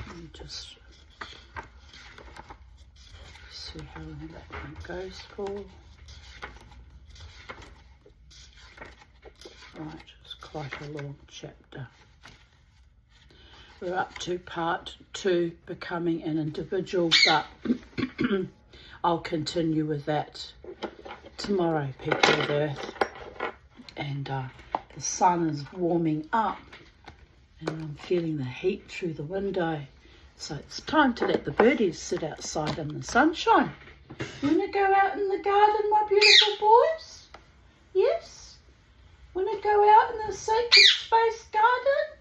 Let me just see how long that one goes for. Right, it's quite a long chapter. We're up to part 2, becoming an individual, but I'll continue with that tomorrow, people of Earth. And the sun is warming up and I'm feeling the heat through the window. So it's time to let the birdies sit outside in the sunshine. You want to go out in the garden, my beautiful boys? Yes? Want to go out in the sacred space garden?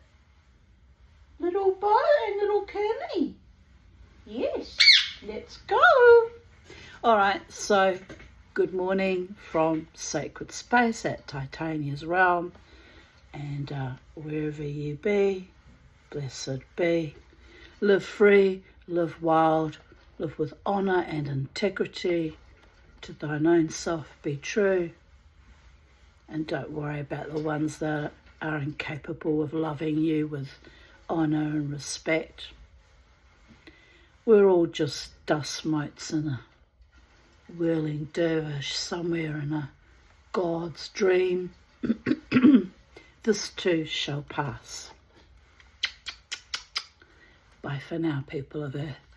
Little Bo and little Kermie? Yes, let's go. All right, so good morning from Sacred Space at Titania's Realm. And wherever you be, blessed be. Live free, live wild, live with honour and integrity. To thine own self be true. And don't worry about the ones that are incapable of loving you with honour and respect. We're all just dust mites in a whirling dervish somewhere in a God's dream. This too shall pass. for now, people of Earth.